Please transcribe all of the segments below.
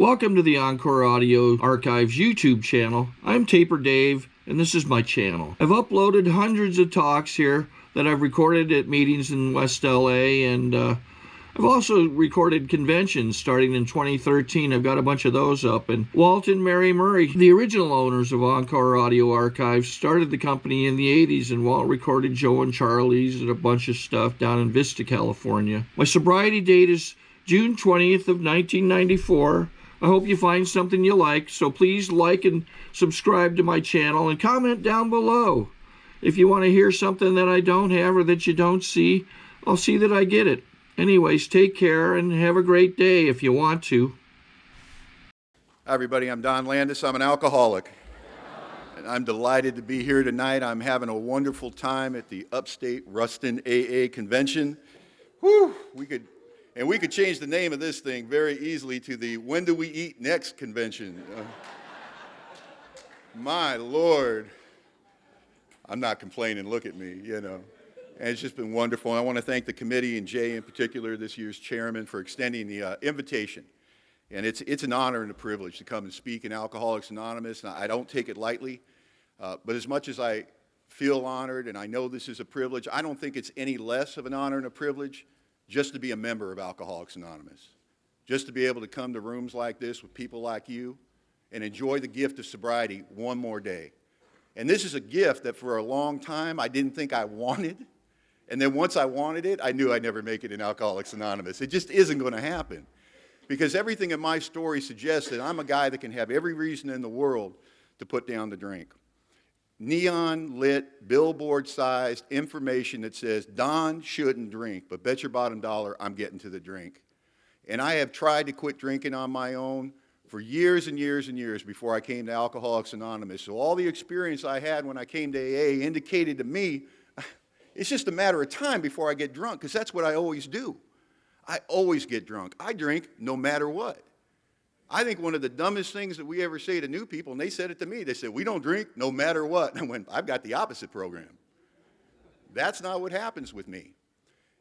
Welcome to the Encore Audio Archives YouTube channel. I'm Taper Dave, and this is my channel. I've uploaded hundreds of talks here that I've recorded at meetings in West LA, and I've also recorded conventions starting in 2013. I've got a bunch of those up. And Walt and Mary Murray, the original owners of Encore Audio Archives, started the company in the 80s, and Walt recorded Joe and Charlie's and a bunch of stuff down in Vista, California. My sobriety date is June 20th of 1994. I hope you find something you like, so please like and subscribe to my channel and comment down below. If you want to hear something that I don't have or that you don't see, I'll see that I get it. Anyways, take care and have a great day if you want to. Hi everybody, I'm Don Landis. I'm an alcoholic. And I'm delighted to be here tonight. I'm having a wonderful time at the UPSTATE RUSTON AA convention. Whew, we could change the name of this thing very easily to the When Do We Eat Next convention. My Lord. I'm not complaining, look at me, you know. And it's just been wonderful. And I want to thank the committee and Jay in particular, this year's chairman, for extending the invitation. And it's an honor and a privilege to come and speak in Alcoholics Anonymous. And I don't take it lightly, but as much as I feel honored and I know this is a privilege, I don't think it's any less of an honor and a privilege just to be a member of Alcoholics Anonymous, just to be able to come to rooms like this with people like you and enjoy the gift of sobriety one more day. And this is a gift that for a long time I didn't think I wanted. And then once I wanted it, I knew I'd never make it in Alcoholics Anonymous. It just isn't going to happen. Because everything in my story suggests that I'm a guy that can have every reason in the world to put down the drink. Neon lit, billboard-sized information that says, Don shouldn't drink, but bet your bottom dollar I'm getting to the drink. And I have tried to quit drinking on my own for years and years and years before I came to Alcoholics Anonymous. So all the experience I had when I came to AA indicated to me it's just a matter of time before I get drunk, because that's what I always do. I always get drunk. I drink no matter what. I think one of the dumbest things that we ever say to new people, and they said it to me, they said, we don't drink no matter what. And I went, I've got the opposite program. That's not what happens with me.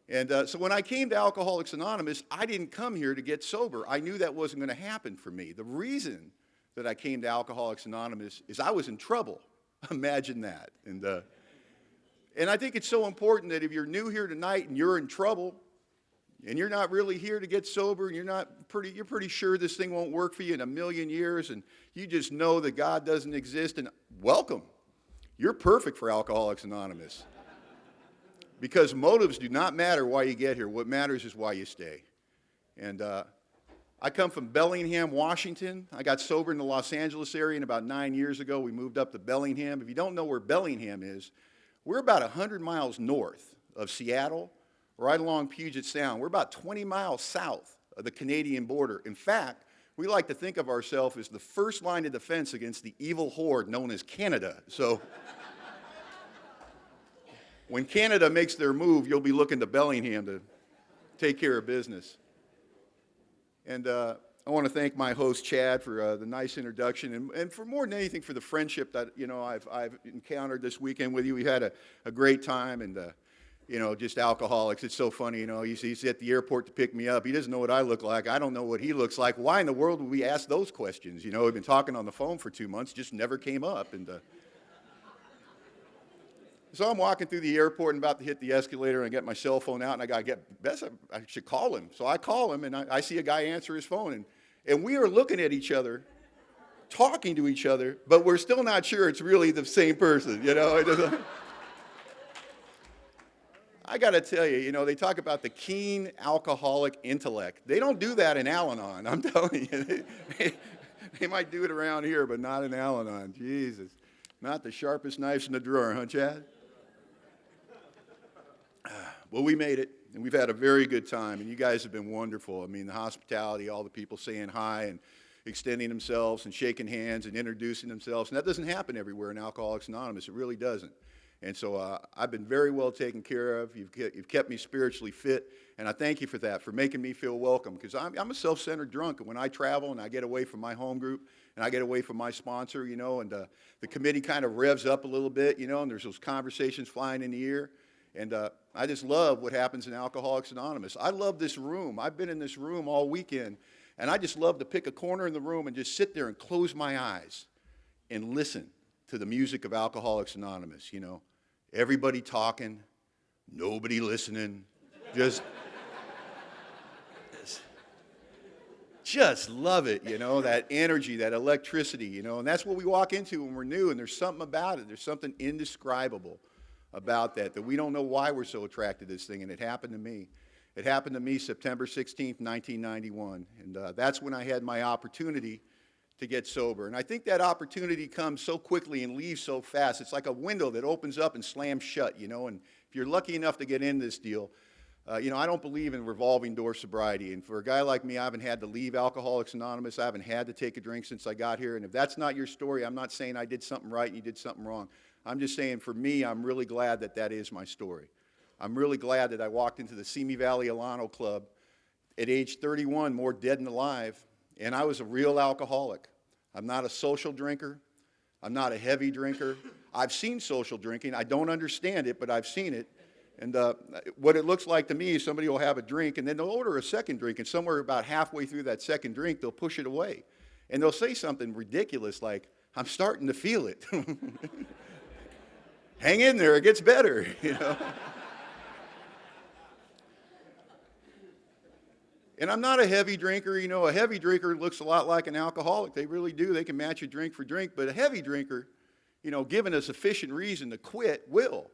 And so when I came to Alcoholics Anonymous, I didn't come here to get sober. I knew that wasn't going to happen for me. The reason that I came to Alcoholics Anonymous is I was in trouble. Imagine that. And I think it's so important that if you're new here tonight and you're in trouble, and you're not really here to get sober, and you're pretty sure this thing won't work for you in a million years, and you just know that God doesn't exist, and welcome. You're perfect for Alcoholics Anonymous. Because motives do not matter why you get here. What matters is why you stay. And I come from Bellingham, Washington. I got sober in the Los Angeles area and about 9 years ago. We moved up to Bellingham. If you don't know where Bellingham is, we're about 100 miles north of Seattle, right along Puget Sound. We're about 20 miles south of the Canadian border. In fact, we like to think of ourselves as the first line of defense against the evil horde known as Canada. So when Canada makes their move, you'll be looking to Bellingham to take care of business. And I want to thank my host, Chad, for the nice introduction, and for more than anything, for the friendship that, you know, I've encountered this weekend with you. We had a great time, and, you know, just alcoholics. It's so funny, you know, he's at the airport to pick me up. He doesn't know what I look like. I don't know what he looks like. Why in the world would we ask those questions? You know, we've been talking on the phone for 2 months, just never came up. And so I'm walking through the airport and about to hit the escalator, and I get my cell phone out, and I should call him. So I call him, and I see a guy answer his phone, and we are looking at each other, talking to each other, but we're still not sure it's really the same person, you know. I got to tell you, you know, they talk about the keen alcoholic intellect. They don't do that in Al-Anon, I'm telling you. They might do it around here, but not in Al-Anon. Jesus. Not the sharpest knives in the drawer, huh, Chad? Well, we made it, and we've had a very good time, and you guys have been wonderful. I mean, the hospitality, all the people saying hi and extending themselves and shaking hands and introducing themselves, and that doesn't happen everywhere in Alcoholics Anonymous. It really doesn't. And so I've been very well taken care of. You've kept me spiritually fit, and I thank you for that, for making me feel welcome, because I'm a self-centered drunk, and when I travel and I get away from my home group and I get away from my sponsor, you know, and the committee kind of revs up a little bit, you know, and there's those conversations flying in the ear. And I just love what happens in Alcoholics Anonymous. I love this room. I've been in this room all weekend, And I just love to pick a corner in the room and just sit there and close my eyes and listen to the music of Alcoholics Anonymous, you know. Everybody talking, nobody listening, just love it, you know, that energy, that electricity, you know, and that's what we walk into when we're new, and there's something about it. There's something indescribable about that we don't know why we're so attracted to this thing, and it happened to me. It happened to me September 16th, 1991, and that's when I had my opportunity to get sober. And I think that opportunity comes so quickly and leaves so fast. It's like a window that opens up and slams shut, you know, and if you're lucky enough to get in this deal, you know, I don't believe in revolving door sobriety, and for a guy like me, I haven't had to leave Alcoholics Anonymous. I haven't had to take a drink since I got here, and if that's not your story, I'm not saying I did something right and you did something wrong. I'm just saying, for me, I'm really glad that that is my story. I'm really glad that I walked into the Simi Valley Alano Club at age 31, more dead than alive, and I was a real alcoholic. I'm not a social drinker. I'm not a heavy drinker. I've seen social drinking. I don't understand it, but I've seen it. And what it looks like to me is somebody will have a drink, and then they'll order a second drink, and somewhere about halfway through that second drink, they'll push it away. And they'll say something ridiculous like, "I'm starting to feel it." Hang in there, it gets better, you know. And I'm not a heavy drinker, you know. A heavy drinker looks a lot like an alcoholic. They really do. They can match you drink for drink. But a heavy drinker, you know, given a sufficient reason to quit, will.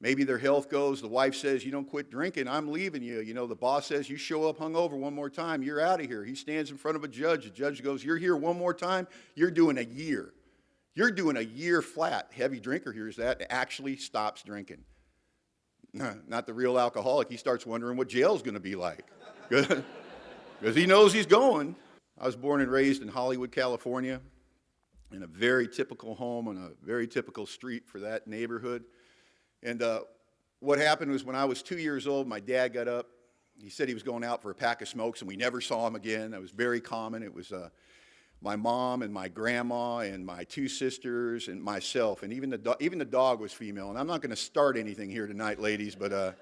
Maybe their health goes, the wife says, "You don't quit drinking, I'm leaving you." You know, the boss says, "You show up hungover one more time, you're out of here." He stands in front of a judge. The judge goes, "You're here one more time, you're doing a year." You're doing a year flat. Heavy drinker hears that, actually stops drinking. Not the real alcoholic. He starts wondering what jail's going to be like. Because he knows he's going. I was born and raised in Hollywood, California, in a very typical home on a very typical street for that neighborhood. And what happened was when I was 2 years old, my dad got up. He said he was going out for a pack of smokes, and we never saw him again. That was very common. It was my mom and my grandma and my two sisters and myself, and even the dog was female. And I'm not going to start anything here tonight, ladies, but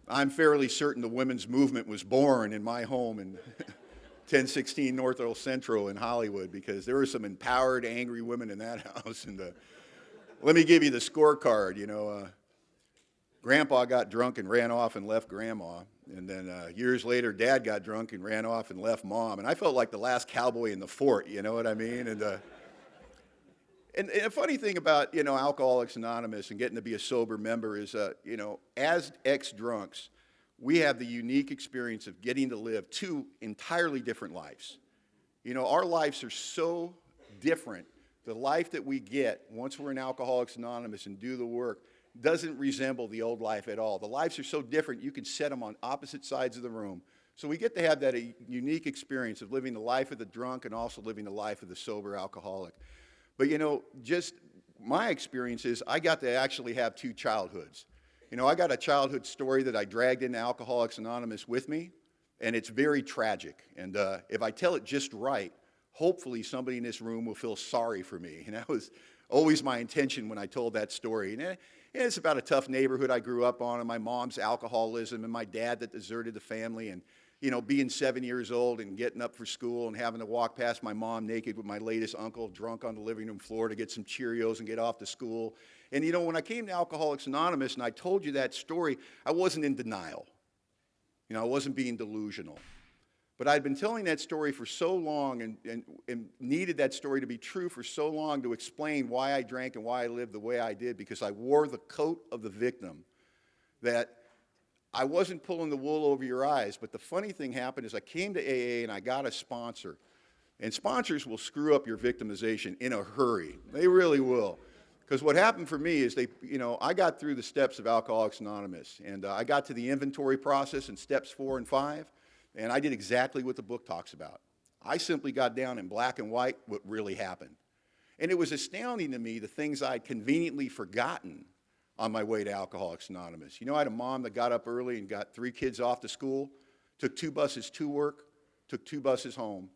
I'm fairly certain the women's movement was born in my home in 1016 North Earl Central in Hollywood, because there were some empowered, angry women in that house. And let me give you the scorecard. You know, Grandpa got drunk and ran off and left Grandma. And then years later, Dad got drunk and ran off and left Mom. And I felt like the last cowboy in the fort, you know what I mean? And a funny thing about, you know, Alcoholics Anonymous and getting to be a sober member is, you know, as ex-drunks, we have the unique experience of getting to live two entirely different lives. You know, our lives are so different. The life that we get once we're in Alcoholics Anonymous and do the work doesn't resemble the old life at all. The lives are so different, you can set them on opposite sides of the room. So we get to have that unique experience of living the life of the drunk and also living the life of the sober alcoholic. But, you know, just my experience is I got to actually have two childhoods. You know, I got a childhood story that I dragged into Alcoholics Anonymous with me, and it's very tragic. And if I tell it just right, hopefully somebody in this room will feel sorry for me. And that was always my intention when I told that story. And it's about a tough neighborhood I grew up on, and my mom's alcoholism, and my dad that deserted the family, and, you know, being 7 years old and getting up for school and having to walk past my mom naked with my latest uncle drunk on the living room floor to get some Cheerios and get off to school. And, you know, when I came to Alcoholics Anonymous and I told you that story, I wasn't in denial. You know, I wasn't being delusional. But I'd been telling that story for so long and needed that story to be true for so long to explain why I drank and why I lived the way I did, because I wore the coat of the victim, that I wasn't pulling the wool over your eyes. But the funny thing happened is I came to AA and I got a sponsor. And sponsors will screw up your victimization in a hurry. They really will. Because what happened for me is I got through the steps of Alcoholics Anonymous. And I got to the inventory process in steps 4 and 5. And I did exactly what the book talks about. I simply got down in black and white what really happened. And it was astounding to me the things I'd conveniently forgotten on my way to Alcoholics Anonymous. You know, I had a mom that got up early and got 3 kids off to school, took 2 buses to work, took 2 buses home,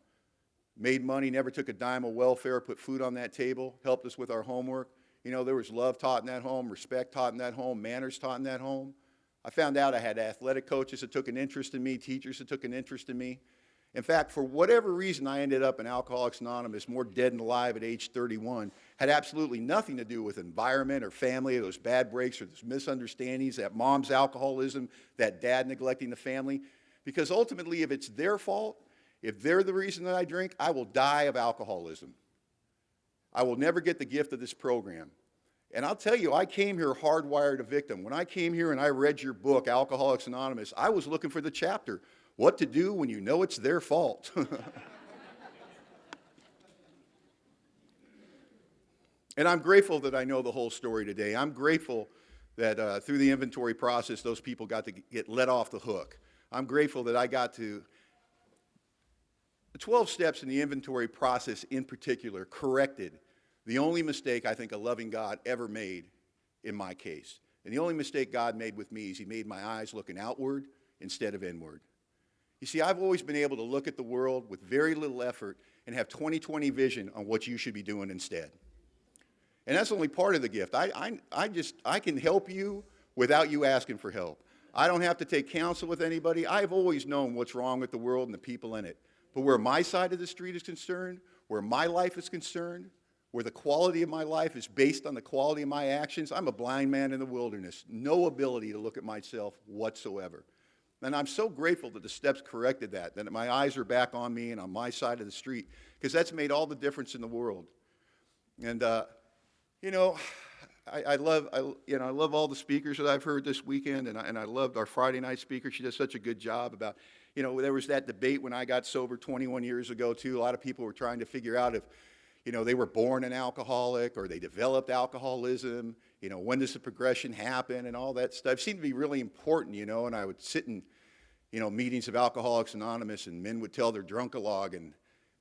made money, never took a dime of welfare, put food on that table, helped us with our homework. You know, there was love taught in that home, respect taught in that home, manners taught in that home. I found out I had athletic coaches that took an interest in me, teachers that took an interest in me. In fact, for whatever reason, I ended up in Alcoholics Anonymous, more dead than alive at age 31. Had absolutely nothing to do with environment or family or those bad breaks or those misunderstandings, that mom's alcoholism, that dad neglecting the family. Because ultimately, if it's their fault, if they're the reason that I drink, I will die of alcoholism. I will never get the gift of this program. And I'll tell you, I came here hardwired a victim. When I came here and I read your book, Alcoholics Anonymous, I was looking for the chapter, what to do when you know it's their fault. And I'm grateful that I know the whole story today. I'm grateful that through the inventory process, those people got to get let off the hook. I'm grateful that I got to, the 12 steps in the inventory process in particular corrected the only mistake I think a loving God ever made in my case. And the only mistake God made with me is he made my eyes looking outward instead of inward. You see, I've always been able to look at the world with very little effort and have 20/20 vision on what you should be doing instead. And that's only part of the gift. I can help you without you asking for help. I don't have to take counsel with anybody. I've always known what's wrong with the world and the people in it. But where my side of the street is concerned, where my life is concerned, where the quality of my life is based on the quality of my actions, I'm a blind man in the wilderness. No ability to look at myself whatsoever. And I'm so grateful that the steps corrected that my eyes are back on me and on my side of the street, because that's made all the difference in the world. And, you know, I love all the speakers that I've heard this weekend, and I loved our Friday night speaker. She does such a good job about, you know, there was that debate when I got sober 21 years ago, too. A lot of people were trying to figure out if, you know, they were born an alcoholic or they developed alcoholism, you know, when does the progression happen and all that stuff. It seemed to be really important, you know, and I would sit in, you know, meetings of Alcoholics Anonymous, and men would tell their drunk-a-log, and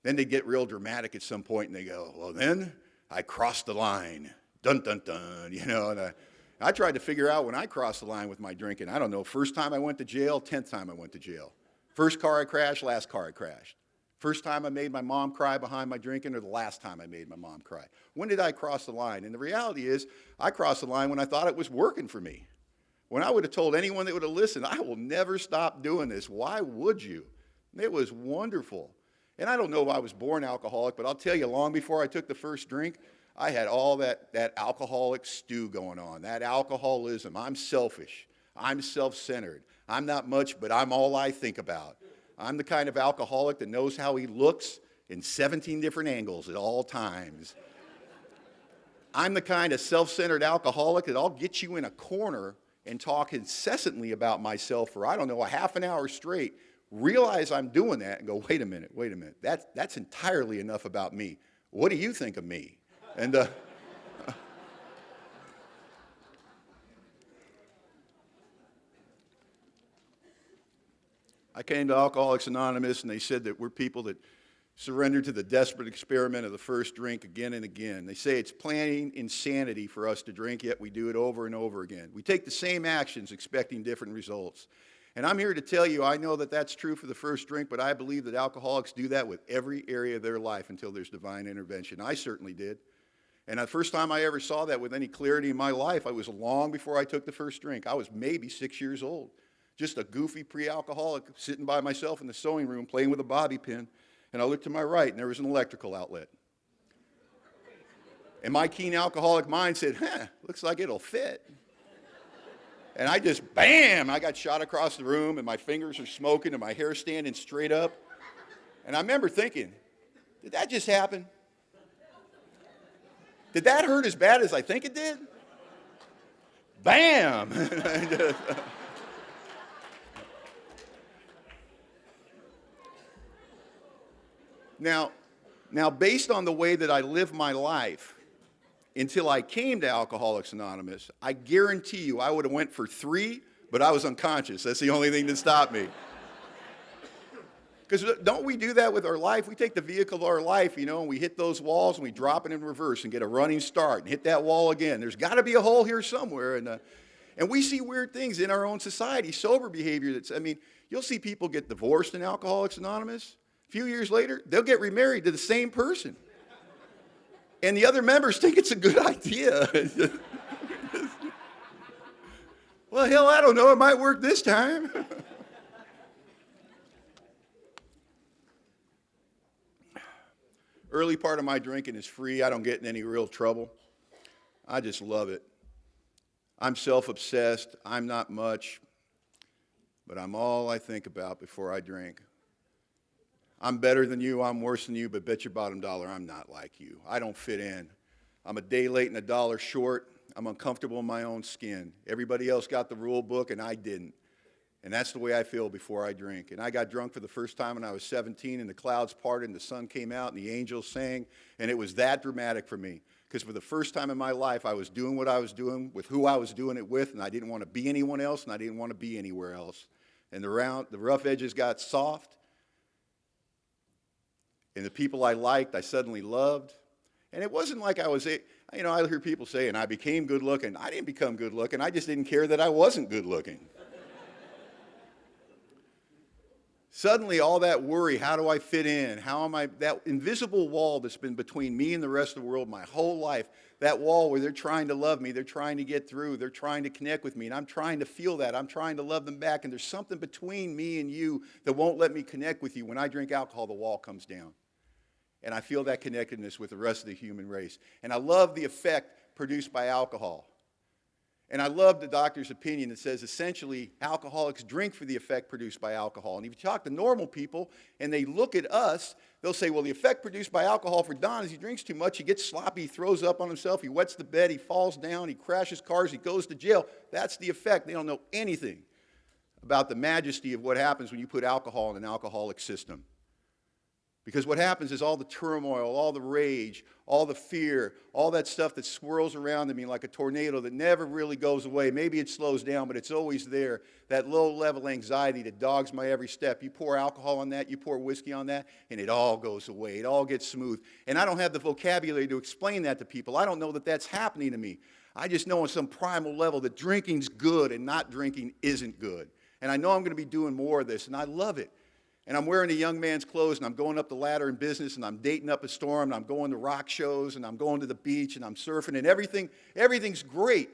then they'd get real dramatic at some point, and they go, well, then I crossed the line, dun, dun, dun, you know, and I tried to figure out when I crossed the line with my drinking. I don't know, first time I went to jail, 10th time I went to jail. First car I crashed, last car I crashed. First time I made my mom cry behind my drinking, or the last time I made my mom cry. When did I cross the line? And the reality is, I crossed the line when I thought it was working for me. When I would have told anyone that would have listened, I will never stop doing this. Why would you? It was wonderful. And I don't know if I was born alcoholic, but I'll tell you, long before I took the first drink, I had all that alcoholic stew going on, that alcoholism. I'm selfish. I'm self-centered. I'm not much, but I'm all I think about. I'm the kind of alcoholic that knows how he looks in 17 different angles at all times. I'm the kind of self-centered alcoholic that I'll get you in a corner and talk incessantly about myself for, I don't know, a half an hour straight, realize I'm doing that and go, wait a minute, that's entirely enough about me. What do you think of me? And I came to Alcoholics Anonymous, and they said that we're people that surrender to the desperate experiment of the first drink again and again. They say it's plain insanity for us to drink, yet we do it over and over again. We take the same actions expecting different results. And I'm here to tell you, I know that that's true for the first drink, but I believe that alcoholics do that with every area of their life until there's divine intervention. I certainly did. And the first time I ever saw that with any clarity in my life, I was long before I took the first drink. I was maybe 6 years old. Just a goofy pre-alcoholic sitting by myself in the sewing room playing with a bobby pin. And I looked to my right, and there was an electrical outlet. And my keen alcoholic mind said, looks like it'll fit. And I just, bam, I got shot across the room, and my fingers are smoking, and my hair standing straight up. And I remember thinking, did that just happen? Did that hurt as bad as I think it did? Bam! Now, based on the way that I lived my life until I came to Alcoholics Anonymous, I guarantee you I would have went for 3, but I was unconscious. That's the only thing that stopped me. Because don't we do that with our life? We take the vehicle of our life, you know, and we hit those walls, and we drop it in reverse and get a running start and hit that wall again. There's got to be a hole here somewhere. And we see weird things in our own society, sober behavior. You'll see people get divorced in Alcoholics Anonymous. A few years later, they'll get remarried to the same person. And the other members think it's a good idea. Well, hell, I don't know. It might work this time. Early part of my drinking is free. I don't get in any real trouble. I just love it. I'm self-obsessed. I'm not much, but I'm all I think about before I drink. I'm better than you, I'm worse than you, but bet your bottom dollar I'm not like you. I don't fit in. I'm a day late and a dollar short. I'm uncomfortable in my own skin. Everybody else got the rule book and I didn't. And that's the way I feel before I drink. And I got drunk for the first time when I was 17 and the clouds parted and the sun came out and the angels sang. And it was that dramatic for me. Because for the first time in my life, I was doing what I was doing with who I was doing it with, and I didn't want to be anyone else and I didn't want to be anywhere else. And the rough edges got soft. And the people I liked, I suddenly loved. And it wasn't like I was, I hear people say, and I became good looking. I didn't become good looking. I just didn't care that I wasn't good looking. Suddenly, all that worry, how do I fit in? How am I, that invisible wall that's been between me and the rest of the world my whole life, that wall where they're trying to love me, they're trying to get through, they're trying to connect with me, and I'm trying to feel that. I'm trying to love them back, and there's something between me and you that won't let me connect with you. When I drink alcohol, the wall comes down. And I feel that connectedness with the rest of the human race. And I love the effect produced by alcohol. And I love the doctor's opinion that says essentially alcoholics drink for the effect produced by alcohol. And if you talk to normal people and they look at us, they'll say, well, the effect produced by alcohol for Don is he drinks too much, he gets sloppy, he throws up on himself, he wets the bed, he falls down, he crashes cars, he goes to jail. That's the effect. They don't know anything about the majesty of what happens when you put alcohol in an alcoholic system. Because what happens is all the turmoil, all the rage, all the fear, all that stuff that swirls around in me like a tornado that never really goes away. Maybe it slows down, but it's always there. That low-level anxiety that dogs my every step. You pour alcohol on that, you pour whiskey on that, and it all goes away. It all gets smooth. And I don't have the vocabulary to explain that to people. I don't know that that's happening to me. I just know on some primal level that drinking's good and not drinking isn't good. And I know I'm going to be doing more of this, and I love it. And I'm wearing a young man's clothes, and I'm going up the ladder in business, and I'm dating up a storm, and I'm going to rock shows, and I'm going to the beach, and I'm surfing, and everything's great,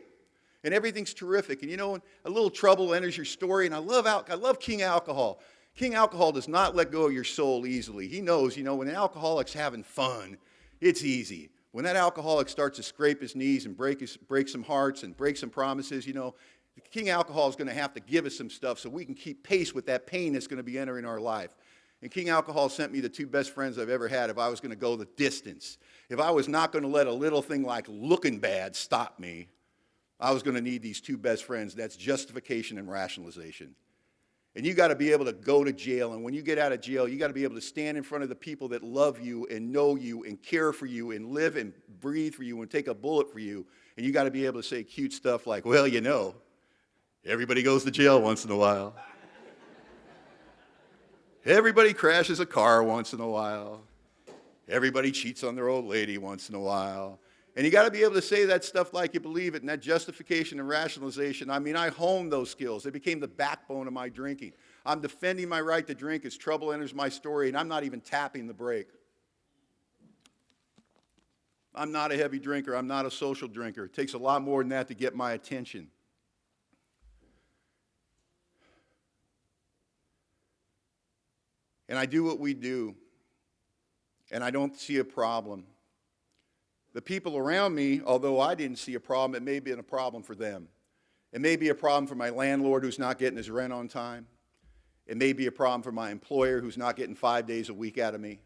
and everything's terrific. And a little trouble enters your story, and I love King Alcohol. King Alcohol does not let go of your soul easily. He knows, when an alcoholic's having fun, it's easy. When that alcoholic starts to scrape his knees and break some hearts and break some promises, King Alcohol is going to have to give us some stuff so we can keep pace with that pain that's going to be entering our life. And King Alcohol sent me the two best friends I've ever had if I was going to go the distance. If I was not going to let a little thing like looking bad stop me, I was going to need these two best friends. That's justification and rationalization. And you got to be able to go to jail, and when you get out of jail, you got to be able to stand in front of the people that love you and know you and care for you and live and breathe for you and take a bullet for you. And you got to be able to say cute stuff like, well, everybody goes to jail once in a while. Everybody crashes a car once in a while. Everybody cheats on their old lady once in a while. And you got to be able to say that stuff like you believe it, and that justification and rationalization. I honed those skills. They became the backbone of my drinking. I'm defending my right to drink as trouble enters my story, and I'm not even tapping the brake. I'm not a heavy drinker. I'm not a social drinker. It takes a lot more than that to get my attention. And I do what we do, and I don't see a problem. The people around me, although I didn't see a problem, it may have been a problem for them. It may be a problem for my landlord who's not getting his rent on time. It may be a problem for my employer who's not getting 5 days a week out of me.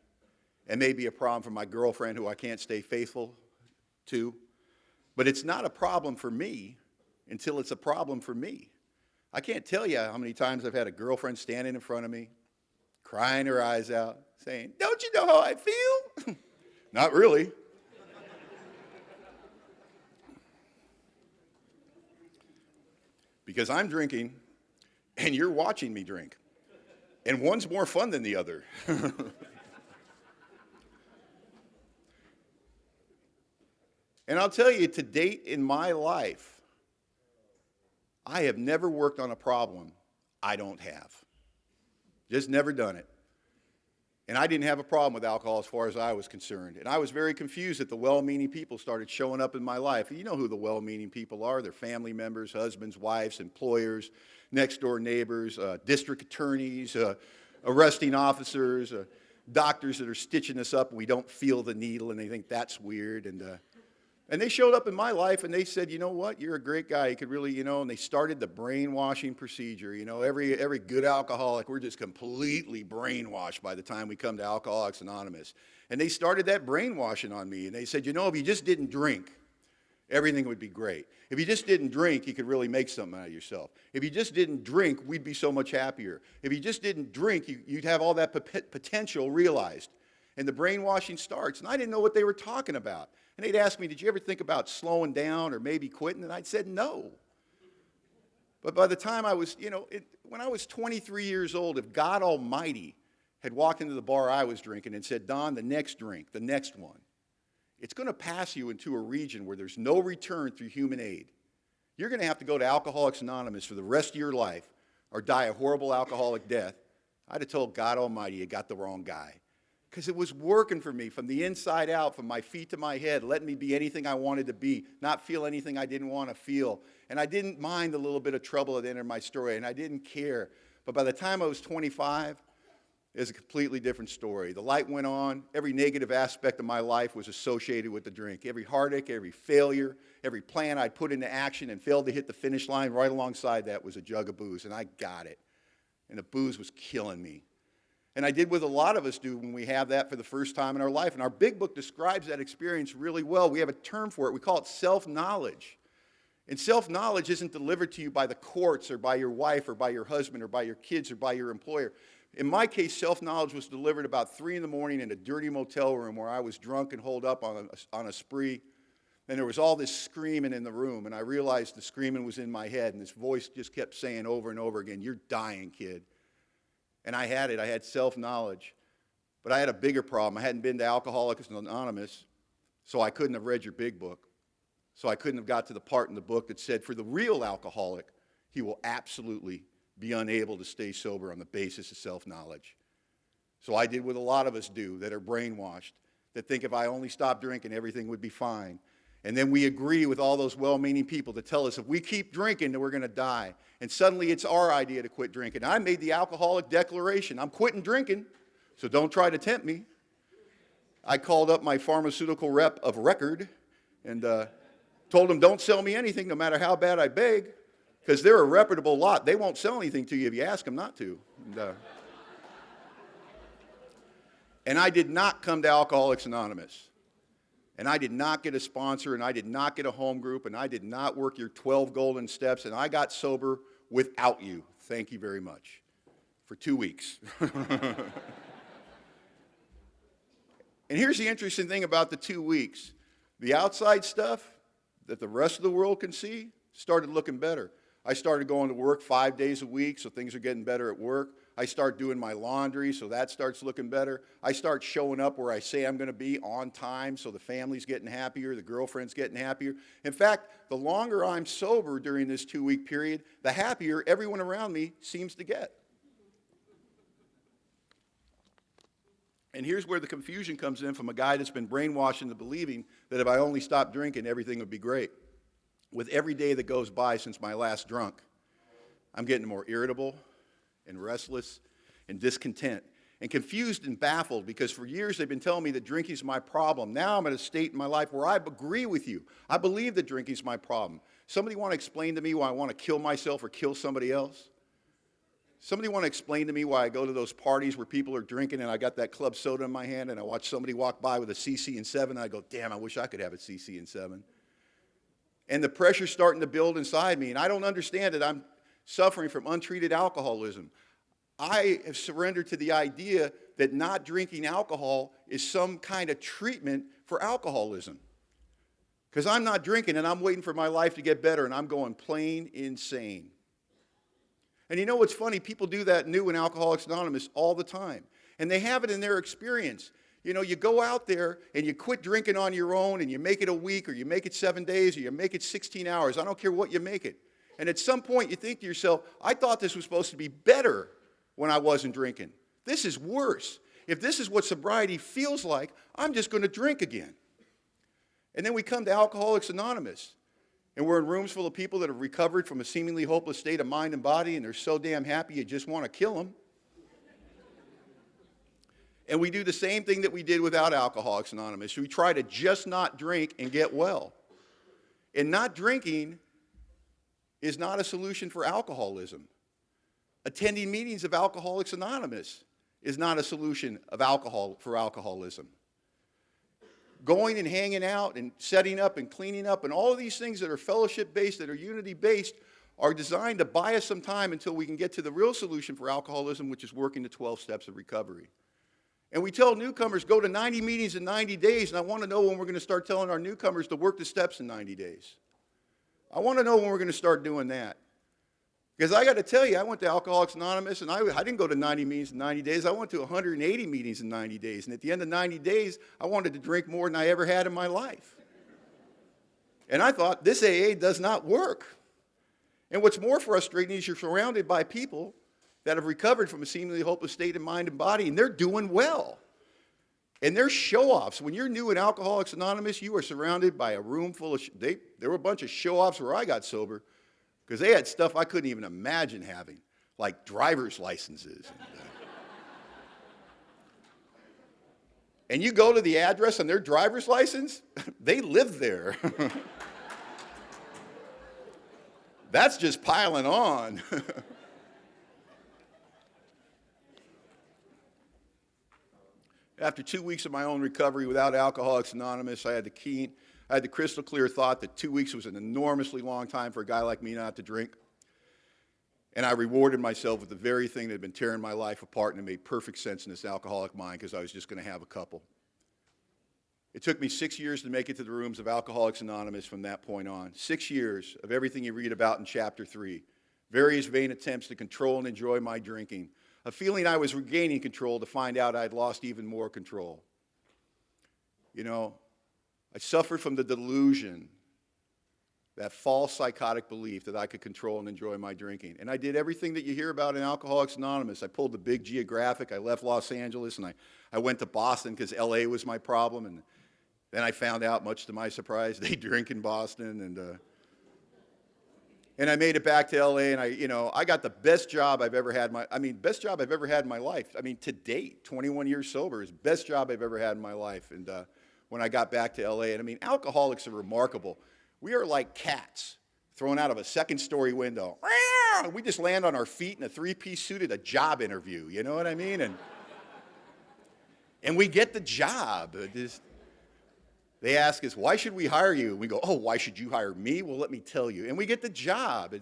It may be a problem for my girlfriend who I can't stay faithful to. But it's not a problem for me until it's a problem for me. I can't tell you how many times I've had a girlfriend standing in front of me, crying her eyes out, saying, "Don't you know how I feel?" Not really. Because I'm drinking, and you're watching me drink. And one's more fun than the other. And I'll tell you, to date in my life, I have never worked on a problem I don't have. Just never done it. And I didn't have a problem with alcohol as far as I was concerned. And I was very confused that the well-meaning people started showing up in my life. You know who the well-meaning people are. They're family members, husbands, wives, employers, next-door neighbors, district attorneys, arresting officers, doctors that are stitching us up and we don't feel the needle and they think that's weird. And they showed up in my life and they said, you know what, you're a great guy. You could really, you know, and they started the brainwashing procedure. You know, every good alcoholic, we're just completely brainwashed by the time we come to Alcoholics Anonymous. And they started that brainwashing on me. And they said, you know, if you just didn't drink, everything would be great. If you just didn't drink, you could really make something out of yourself. If you just didn't drink, we'd be so much happier. If you just didn't drink, you'd have all that potential realized. And the brainwashing starts. And I didn't know what they were talking about. And they'd ask me, did you ever think about slowing down or maybe quitting? And I'd said no. But by the time I was, you know, when I was 23 years old, if God Almighty had walked into the bar I was drinking and said, Don, the next drink, the next one, it's going to pass you into a region where there's no return through human aid. You're going to have to go to Alcoholics Anonymous for the rest of your life or die a horrible alcoholic death. I'd have told God Almighty, you got the wrong guy. Because it was working for me from the inside out, from my feet to my head, letting me be anything I wanted to be, not feel anything I didn't want to feel. And I didn't mind a little bit of trouble at the end of my story, and I didn't care. But by the time I was 25, it was a completely different story. The light went on. Every negative aspect of my life was associated with the drink. Every heartache, every failure, every plan I'd put into action and failed to hit the finish line, right alongside that was a jug of booze, and I got it. And the booze was killing me. And I did what a lot of us do when we have that for the first time in our life. And our big book describes that experience really well. We have a term for it. We call it self-knowledge. And self-knowledge isn't delivered to you by the courts or by your wife or by your husband or by your kids or by your employer. In my case, self-knowledge was delivered about 3 in the morning in a dirty motel room where I was drunk and holed up on a spree. And there was all this screaming in the room. And I realized the screaming was in my head. And this voice just kept saying over and over again, you're dying, kid. And I had it. I had self-knowledge. But I had a bigger problem. I hadn't been to Alcoholics Anonymous, so I couldn't have read your big book. So I couldn't have got to the part in the book that said, for the real alcoholic, he will absolutely be unable to stay sober on the basis of self-knowledge. So I did what a lot of us do that are brainwashed, that think if I only stopped drinking, everything would be fine. And then we agree with all those well-meaning people that tell us if we keep drinking, then we're going to die. And suddenly it's our idea to quit drinking. I made the alcoholic declaration. I'm quitting drinking, so don't try to tempt me. I called up my pharmaceutical rep of record and told them don't sell me anything no matter how bad I beg, because they're a reputable lot. They won't sell anything to you if you ask them not to. And I did not come to Alcoholics Anonymous. And I did not get a sponsor, and I did not get a home group, and I did not work your 12 golden steps, and I got sober without you. Thank you very much. For 2 weeks. And here's the interesting thing about the 2 weeks. The outside stuff that the rest of the world can see started looking better. I started going to work 5 days a week, so things are getting better at work. I start doing my laundry, so that starts looking better. I start showing up where I say I'm going to be on time, so the family's getting happier, the girlfriend's getting happier. In fact, the longer I'm sober during this 2-week period, the happier everyone around me seems to get. And here's where the confusion comes in from a guy that's been brainwashed into believing that if I only stopped drinking, everything would be great. With every day that goes by since my last drunk, I'm getting more irritable and restless and discontent and confused and baffled, because for years they've been telling me that drinking is my problem. Now I'm at a state in my life where I agree with you. I believe that drinking is my problem. Somebody want to explain to me why I want to kill myself or kill somebody else? Somebody want to explain to me why I go to those parties where people are drinking and I got that club soda in my hand and I watch somebody walk by with a CC and 7 and I go, damn, I wish I could have a CC and 7. And the pressure's starting to build inside me, and I don't understand it. I'm suffering from untreated alcoholism. I have surrendered to the idea that not drinking alcohol is some kind of treatment for alcoholism. Because I'm not drinking and I'm waiting for my life to get better and I'm going plain insane. And you know what's funny? People do that new in Alcoholics Anonymous all the time. And they have it in their experience. You know, you go out there and you quit drinking on your own and you make it a week or you make it 7 days or you make it 16 hours. I don't care what you make it. And at some point you think to yourself, I thought this was supposed to be better when I wasn't drinking. This is worse. If this is what sobriety feels like, I'm just going to drink again. And then we come to Alcoholics Anonymous. And we're in rooms full of people that have recovered from a seemingly hopeless state of mind and body, and they're so damn happy you just want to kill them. And we do the same thing that we did without Alcoholics Anonymous. We try to just not drink and get well. And not drinking is not a solution for alcoholism. Attending meetings of Alcoholics Anonymous is not a solution for alcoholism. Going and hanging out and setting up and cleaning up and all of these things that are fellowship-based, that are unity-based, are designed to buy us some time until we can get to the real solution for alcoholism, which is working the 12 steps of recovery. And we tell newcomers, go to 90 meetings in 90 days, and I want to know when we're going to start telling our newcomers to work the steps in 90 days. I want to know when we're going to start doing that. Because I got to tell you, I went to Alcoholics Anonymous, and I didn't go to 90 meetings in 90 days. I went to 180 meetings in 90 days. And at the end of 90 days, I wanted to drink more than I ever had in my life. And I thought, this AA does not work. And what's more frustrating is you're surrounded by people that have recovered from a seemingly hopeless state of mind and body, and they're doing well. And they're show-offs. When you're new in Alcoholics Anonymous, you are surrounded by a room full of, there were a bunch of show-offs where I got sober, because they had stuff I couldn't even imagine having, like driver's licenses. And you go to the address on their driver's license, they live there. That's just piling on. After 2 weeks of my own recovery without Alcoholics Anonymous, I had the crystal clear thought that 2 weeks was an enormously long time for a guy like me not to drink. And I rewarded myself with the very thing that had been tearing my life apart, and it made perfect sense in this alcoholic mind because I was just going to have a couple. It took me 6 years to make it to the rooms of Alcoholics Anonymous from that point on. 6 years of everything you read about in Chapter 3. Various vain attempts to control and enjoy my drinking. A feeling I was regaining control to find out I'd lost even more control. You know, I suffered from the delusion, that false psychotic belief that I could control and enjoy my drinking. And I did everything that you hear about in Alcoholics Anonymous. I pulled the big geographic. I left Los Angeles, and I went to Boston because L.A. was my problem. And then I found out, much to my surprise, they drink in Boston. And I made it back to L.A., and I got the best job I've ever had best job I've ever had in my life. I mean, to date, 21 years sober is the best job I've ever had in my life. And when I got back to L.A., and I mean, alcoholics are remarkable. We are like cats thrown out of a second-story window. We just land on our feet in a three-piece suit at a job interview, you know what I mean? And we get the job. They ask us, why should we hire you? And we go, oh, why should you hire me? Well, let me tell you. And we get the job.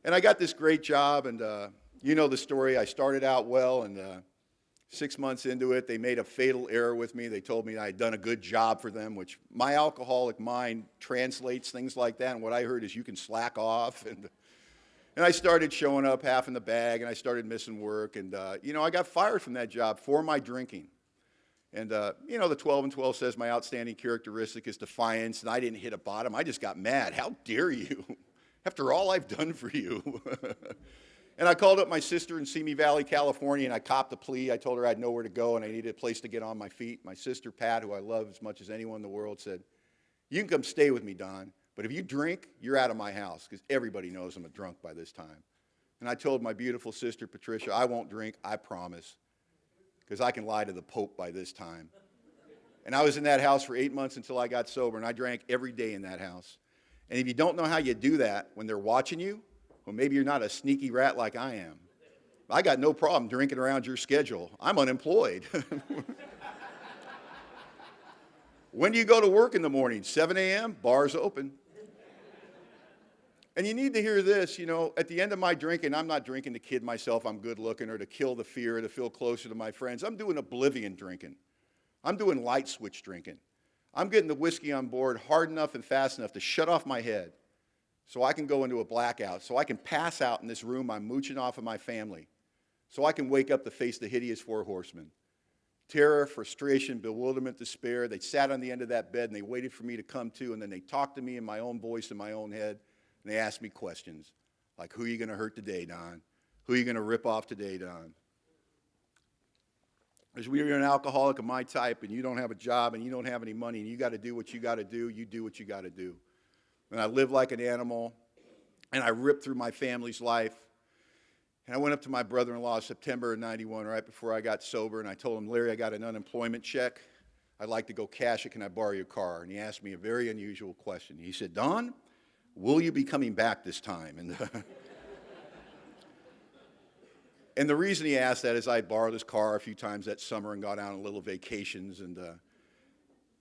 And I got this great job, and you know the story. I started out well, and 6 months into it, they made a fatal error with me. They told me I had done a good job for them, which my alcoholic mind translates things like that. And what I heard is you can slack off. And I started showing up half in the bag, and I started missing work. And, I got fired from that job for my drinking. And, the 12 and 12 says my outstanding characteristic is defiance, and I didn't hit a bottom. I just got mad. How dare you? After all I've done for you. And I called up my sister in Simi Valley, California, and I copped a plea. I told her I had nowhere to go and I needed a place to get on my feet. My sister, Pat, who I love as much as anyone in the world, said, you can come stay with me, Don, but if you drink, you're out of my house, because everybody knows I'm a drunk by this time. And I told my beautiful sister, Patricia, I won't drink, I promise, because I can lie to the Pope by this time. And I was in that house for 8 months until I got sober, and I drank every day in that house. And if you don't know how you do that when they're watching you, well, maybe you're not a sneaky rat like I am. I got no problem drinking around your schedule. I'm unemployed. When do you go to work in the morning? 7 a.m., bars open. And you need to hear this, at the end of my drinking, I'm not drinking to kid myself I'm good looking or to kill the fear or to feel closer to my friends. I'm doing oblivion drinking. I'm doing light switch drinking. I'm getting the whiskey on board hard enough and fast enough to shut off my head, so I can go into a blackout, so I can pass out in this room I'm mooching off of my family, so I can wake up to face the hideous four horsemen. Terror, frustration, bewilderment, despair. They sat on the end of that bed and they waited for me to come to, and then they talked to me in my own voice in my own head, and they asked me questions like, who are you going to hurt today, Don? Who are you going to rip off today, Don? Because when you're an alcoholic of my type and you don't have a job and you don't have any money and you got to do what you got to do, you do what you got to do. And I live like an animal, and I rip through my family's life. And I went up to my brother-in-law September of '91, right before I got sober, and I told him, Larry, I got an unemployment check. I'd like to go cash it. Can I borrow your car? And he asked me a very unusual question. He said, Don, will you be coming back this time? And the reason he asked that is I borrowed his car a few times that summer and got out on little vacations. And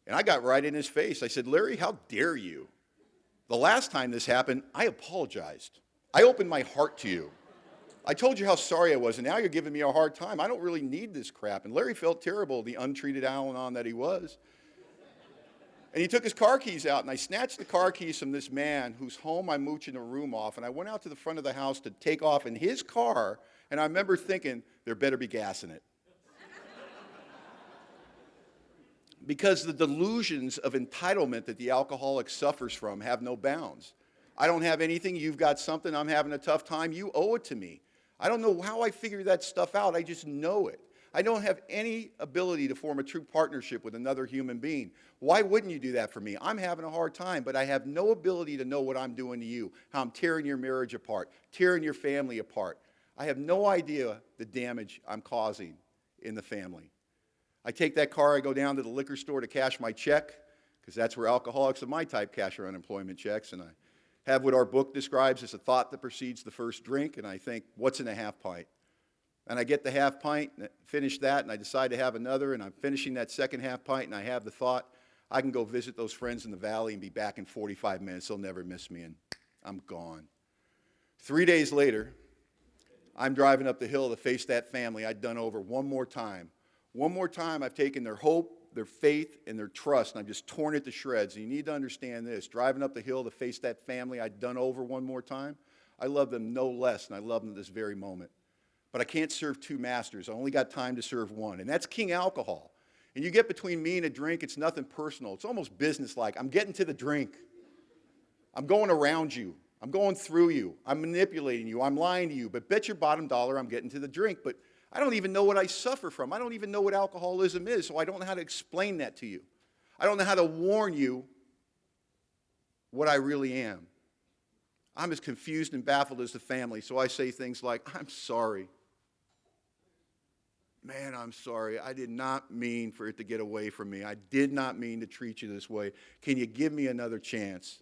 I got right in his face. I said, Larry, how dare you? The last time this happened, I apologized. I opened my heart to you. I told you how sorry I was, and now you're giving me a hard time. I don't really need this crap. And Larry felt terrible, the untreated Al-Anon that he was. And he took his car keys out, and I snatched the car keys from this man whose home I'm mooching a room off, and I went out to the front of the house to take off in his car, and I remember thinking, there better be gas in it. Because the delusions of entitlement that the alcoholic suffers from have no bounds. I don't have anything, you've got something, I'm having a tough time, you owe it to me. I don't know how I figure that stuff out, I just know it. I don't have any ability to form a true partnership with another human being. Why wouldn't you do that for me? I'm having a hard time, but I have no ability to know what I'm doing to you, how I'm tearing your marriage apart, tearing your family apart. I have no idea the damage I'm causing in the family. I take that car, I go down to the liquor store to cash my check, because that's where alcoholics of my type cash their unemployment checks, and I have what our book describes as a thought that precedes the first drink, and I think, what's in a half pint? And I get the half pint, and finish that, and I decide to have another, and I'm finishing that second half pint, and I have the thought, I can go visit those friends in the valley and be back in 45 minutes. They'll never miss me, and I'm gone. 3 days later, I'm driving up the hill to face that family I'd done over one more time. One more time, I've taken their hope, their faith, and their trust, and I've just torn it to shreds. And you need to understand this. Driving up the hill to face that family I'd done over one more time, I love them no less than I love them at this very moment. But I can't serve two masters. I only got time to serve one, and that's King Alcohol. And you get between me and a drink, it's nothing personal. It's almost businesslike. I'm getting to the drink. I'm going around you. I'm going through you. I'm manipulating you. I'm lying to you. But bet your bottom dollar I'm getting to the drink. But I don't even know what I suffer from. I don't even know what alcoholism is, so I don't know how to explain that to you. I don't know how to warn you what I really am. I'm as confused and baffled as the family, so I say things like, I'm sorry. Man, I'm sorry. I did not mean for it to get away from me. I did not mean to treat you this way. Can you give me another chance?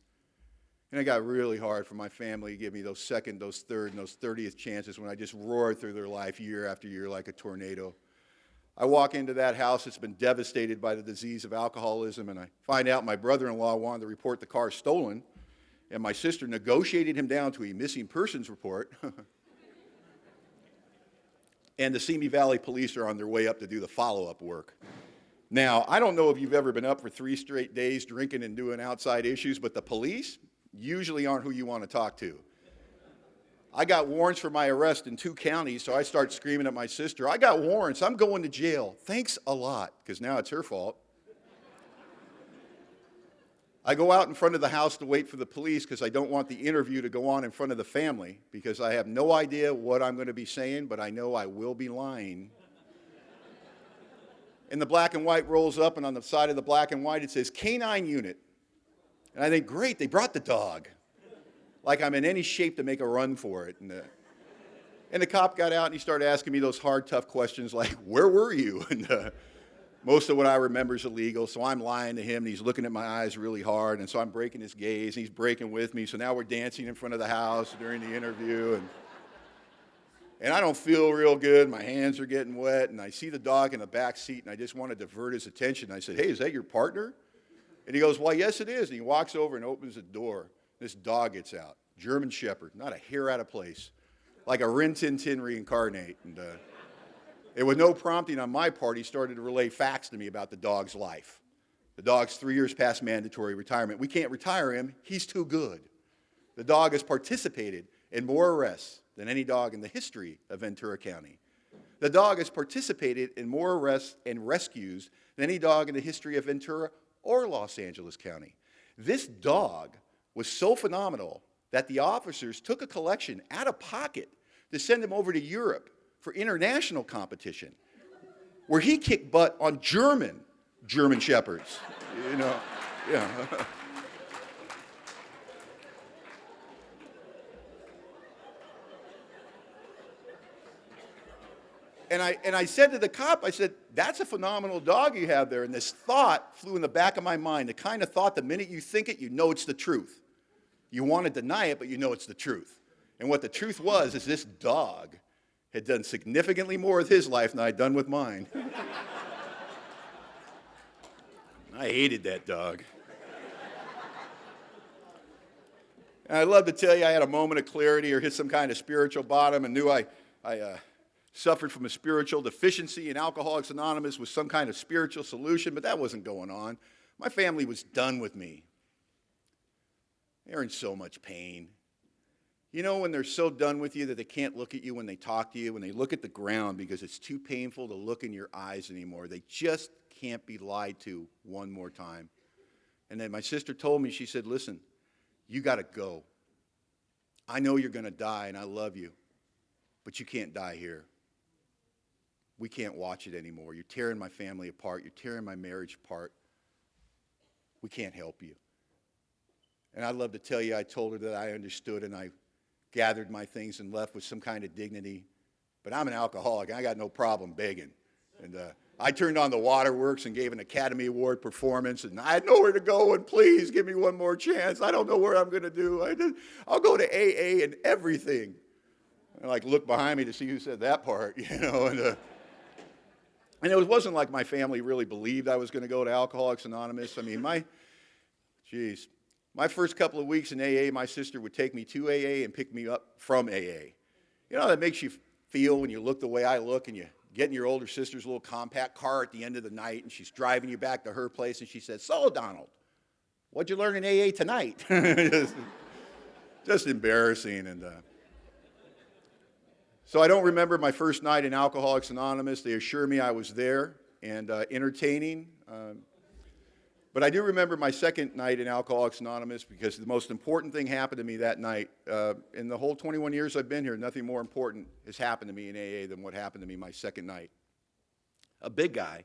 And it got really hard for my family to give me those second, those third, and those 30th chances when I just roared through their life year after year like a tornado. I walk into that house that's been devastated by the disease of alcoholism, and I find out my brother-in-law wanted to report the car stolen, and my sister negotiated him down to a missing persons report. And the Simi Valley police are on their way up to do the follow-up work. Now, I don't know if you've ever been up for 3 straight days drinking and doing outside issues, but the police usually aren't who you want to talk to. I got warrants for my arrest in 2 counties, so I start screaming at my sister, I got warrants, I'm going to jail. Thanks a lot, because now it's her fault. I go out in front of the house to wait for the police because I don't want the interview to go on in front of the family because I have no idea what I'm going to be saying, but I know I will be lying. And the black and white rolls up, and on the side of the black and white it says, Canine Unit. And I think, great, they brought the dog. Like I'm in any shape to make a run for it. And the cop got out and he started asking me those hard, tough questions like, where were you? And most of what I remember is illegal, so I'm lying to him, and he's looking at my eyes really hard, and so I'm breaking his gaze, and he's breaking with me, so now we're dancing in front of the house during the interview, and I don't feel real good. My hands are getting wet, and I see the dog in the back seat, and I just want to divert his attention. I said, hey, is that your partner? And he goes, well, yes, it is, and he walks over and opens the door. This dog gets out, German Shepherd, not a hair out of place, like a Rin Tin Tin reincarnate, and with no prompting on my part, he started to relay facts to me about the dog's life. The dog's 3 years past mandatory retirement. We can't retire him. He's too good. The dog has participated in more arrests than any dog in the history of Ventura County. The dog has participated in more arrests and rescues than any dog in the history of Ventura or Los Angeles County. This dog was so phenomenal that the officers took a collection out of pocket to send him over to Europe for international competition, where he kicked butt on German Shepherds, you know, yeah. And I said to the cop, I said, that's a phenomenal dog you have there. And this thought flew in the back of my mind, the kind of thought the minute you think it, you know it's the truth. You want to deny it, but you know it's the truth. And what the truth was is this dog had done significantly more with his life than I'd done with mine. I hated that dog. And I'd love to tell you I had a moment of clarity or hit some kind of spiritual bottom and knew I suffered from a spiritual deficiency, and Alcoholics Anonymous was some kind of spiritual solution, but that wasn't going on. My family was done with me. They're in so much pain. You know when they're so done with you that they can't look at you when they talk to you, when they look at the ground because it's too painful to look in your eyes anymore. They just can't be lied to one more time. And then my sister told me, she said, listen, you got to go. I know you're going to die and I love you, but you can't die here. We can't watch it anymore. You're tearing my family apart. You're tearing my marriage apart. We can't help you. And I'd love to tell you I told her that I understood and I gathered my things and left with some kind of dignity. But I'm an alcoholic and I got no problem begging. And I turned on the waterworks and gave an Academy Award performance, and I had nowhere to go, and please give me one more chance. I don't know what I'm going to do. I'll go to AA and everything. And I look behind me to see who said that part, you know. And it wasn't like my family really believed I was going to go to Alcoholics Anonymous. I mean, my first couple of weeks in AA, my sister would take me to AA and pick me up from AA. You know how that makes you feel when you look the way I look and you get in your older sister's little compact car at the end of the night and she's driving you back to her place and she says, so, Donald, what'd you learn in AA tonight? just embarrassing. And so I don't remember my first night in Alcoholics Anonymous. They assure me I was there and entertaining. But I do remember my second night in Alcoholics Anonymous because the most important thing happened to me that night. In the whole 21 years I've been here, nothing more important has happened to me in AA than what happened to me my second night. A big guy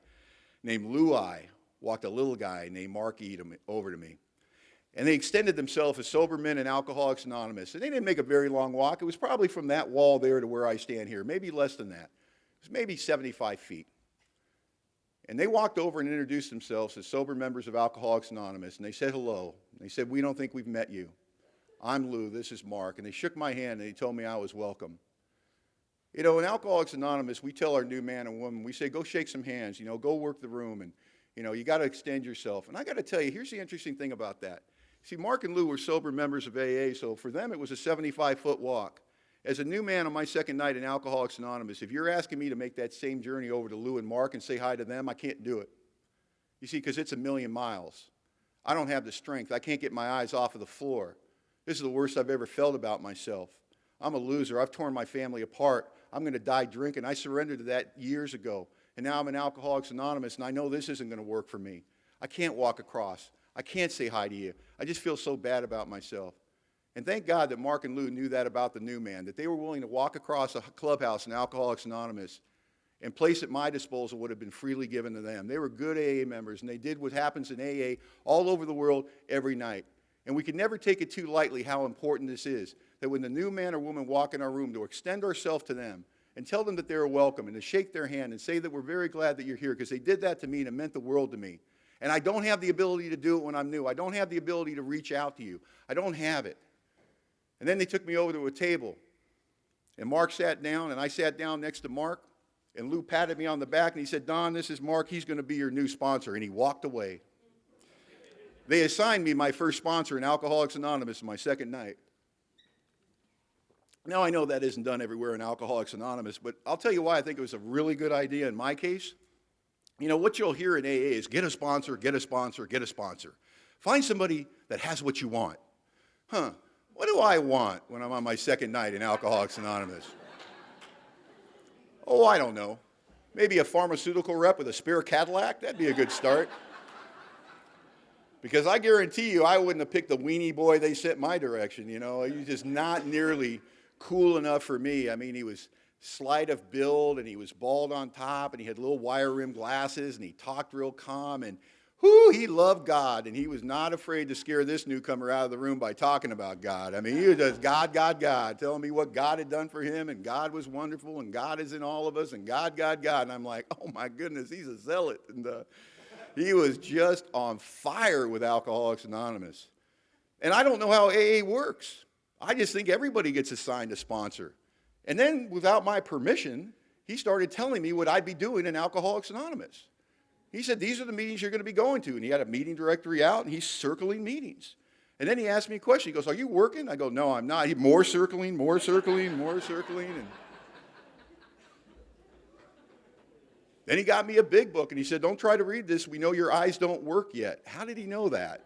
named Lou I walked a little guy named Mark Edom over to me. And they extended themselves as sober men in Alcoholics Anonymous. And they didn't make a very long walk. It was probably from that wall there to where I stand here, maybe less than that. It was maybe 75 feet. And they walked over and introduced themselves as sober members of Alcoholics Anonymous, and they said hello. And they said, we don't think we've met you. I'm Lou, this is Mark. And they shook my hand, and they told me I was welcome. You know, in Alcoholics Anonymous, we tell our new man and woman, we say, go shake some hands, you know, go work the room, and, you know, you got to extend yourself. And I got to tell you, here's the interesting thing about that. See, Mark and Lou were sober members of AA, so for them it was a 75-foot walk. As a new man on my second night in Alcoholics Anonymous, if you're asking me to make that same journey over to Lou and Mark and say hi to them, I can't do it. You see, because it's a million miles. I don't have the strength. I can't get my eyes off of the floor. This is the worst I've ever felt about myself. I'm a loser. I've torn my family apart. I'm going to die drinking. I surrendered to that years ago. And now I'm in Alcoholics Anonymous, and I know this isn't going to work for me. I can't walk across. I can't say hi to you. I just feel so bad about myself. And thank God that Mark and Lou knew that about the new man, that they were willing to walk across a clubhouse in Alcoholics Anonymous and place at my disposal would have been freely given to them. They were good AA members, and they did what happens in AA all over the world every night. And we can never take it too lightly how important this is, that when the new man or woman walk in our room, to extend ourselves to them and tell them that they're welcome and to shake their hand and say that we're very glad that you're here, because they did that to me and it meant the world to me. And I don't have the ability to do it when I'm new. I don't have the ability to reach out to you. I don't have it. And then they took me over to a table, and Mark sat down, and I sat down next to Mark, and Lou patted me on the back, and he said, Don, this is Mark. He's going to be your new sponsor, and he walked away. They assigned me my first sponsor in Alcoholics Anonymous my second night. Now, I know that isn't done everywhere in Alcoholics Anonymous, but I'll tell you why I think it was a really good idea in my case. You know, what you'll hear in AA is get a sponsor, get a sponsor, get a sponsor. Find somebody that has what you want. What do I want when I'm on my second night in Alcoholics Anonymous? Oh, I don't know. Maybe a pharmaceutical rep with a spare Cadillac? That'd be a good start. Because I guarantee you I wouldn't have picked the weenie boy they sent my direction, you know. He was just not nearly cool enough for me. I mean, he was slight of build, and he was bald on top, and he had little wire rim glasses, and he talked real calm, and Whoo, he loved God, and he was not afraid to scare this newcomer out of the room by talking about God. I mean, he was just God, God, God, telling me what God had done for him, and God was wonderful, and God is in all of us, and God, God, God. And I'm like, oh my goodness, he's a zealot. And he was just on fire with Alcoholics Anonymous. And I don't know how AA works. I just think everybody gets assigned a sponsor. And then, without my permission, he started telling me what I'd be doing in Alcoholics Anonymous. He said, these are the meetings you're going to be going to. And he had a meeting directory out, and he's circling meetings. And then he asked me a question. He goes, are you working? I go, no, I'm not. He, more circling, more circling, more circling. And then he got me a big book, and he said, don't try to read this. We know your eyes don't work yet. How did he know that?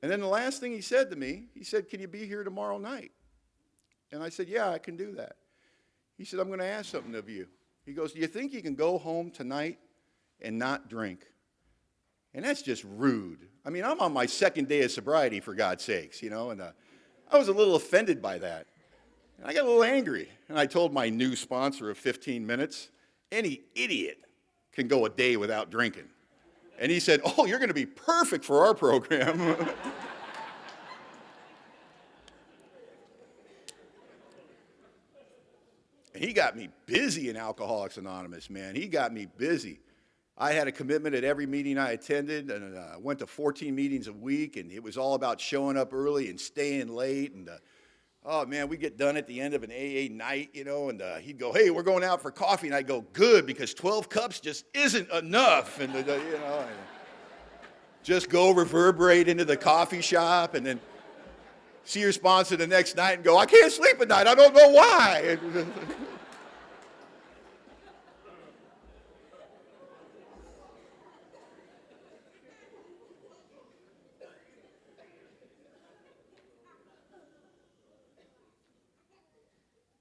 And then the last thing he said to me, he said, can you be here tomorrow night? And I said, yeah, I can do that. He said, I'm going to ask something of you. He goes, do you think you can go home tonight and not drink? And that's just rude. I mean, I'm on my second day of sobriety, for God's sakes, you know, and I was a little offended by that. And I got a little angry. And I told my new sponsor of 15 minutes, any idiot can go a day without drinking. And he said, oh, you're going to be perfect for our program. And he got me busy in Alcoholics Anonymous, man. He got me busy. I had a commitment at every meeting I attended, and I went to 14 meetings a week, and it was all about showing up early and staying late. And oh, man, we'd get done at the end of an AA night, you know, and he'd go, hey, we're going out for coffee. And I'd go, good, because 12 cups just isn't enough. And, you know, and just go reverberate into the coffee shop and then see your sponsor the next night and go, I can't sleep at night. I don't know why.